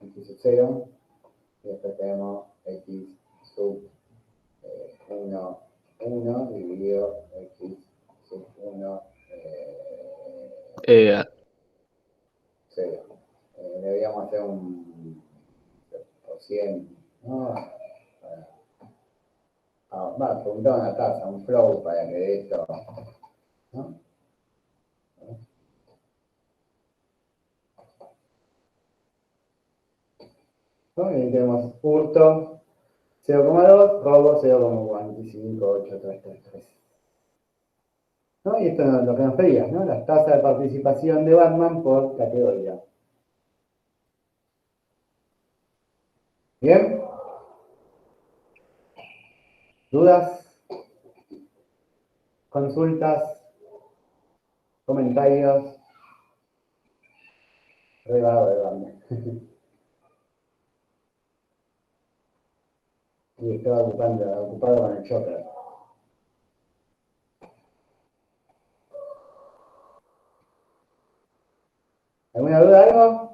X sub 0, y después tenemos X sub 1 dividido X sub 1 0. Deberíamos hacer un por 100, ¿no? Preguntar una tasa, un flow para que dé esto, ¿no? Y ahí tenemos hurto 0,2, robo 0,45833. ¿No? Y esto es lo que nos pedía, ¿no? Las tasas de participación de Batman por categoría. ¿Bien? ¿Dudas? ¿Consultas? ¿Comentarios? Regalo de Batman. Y estaba ocupado con el Joker. ¿Alguna duda, algo?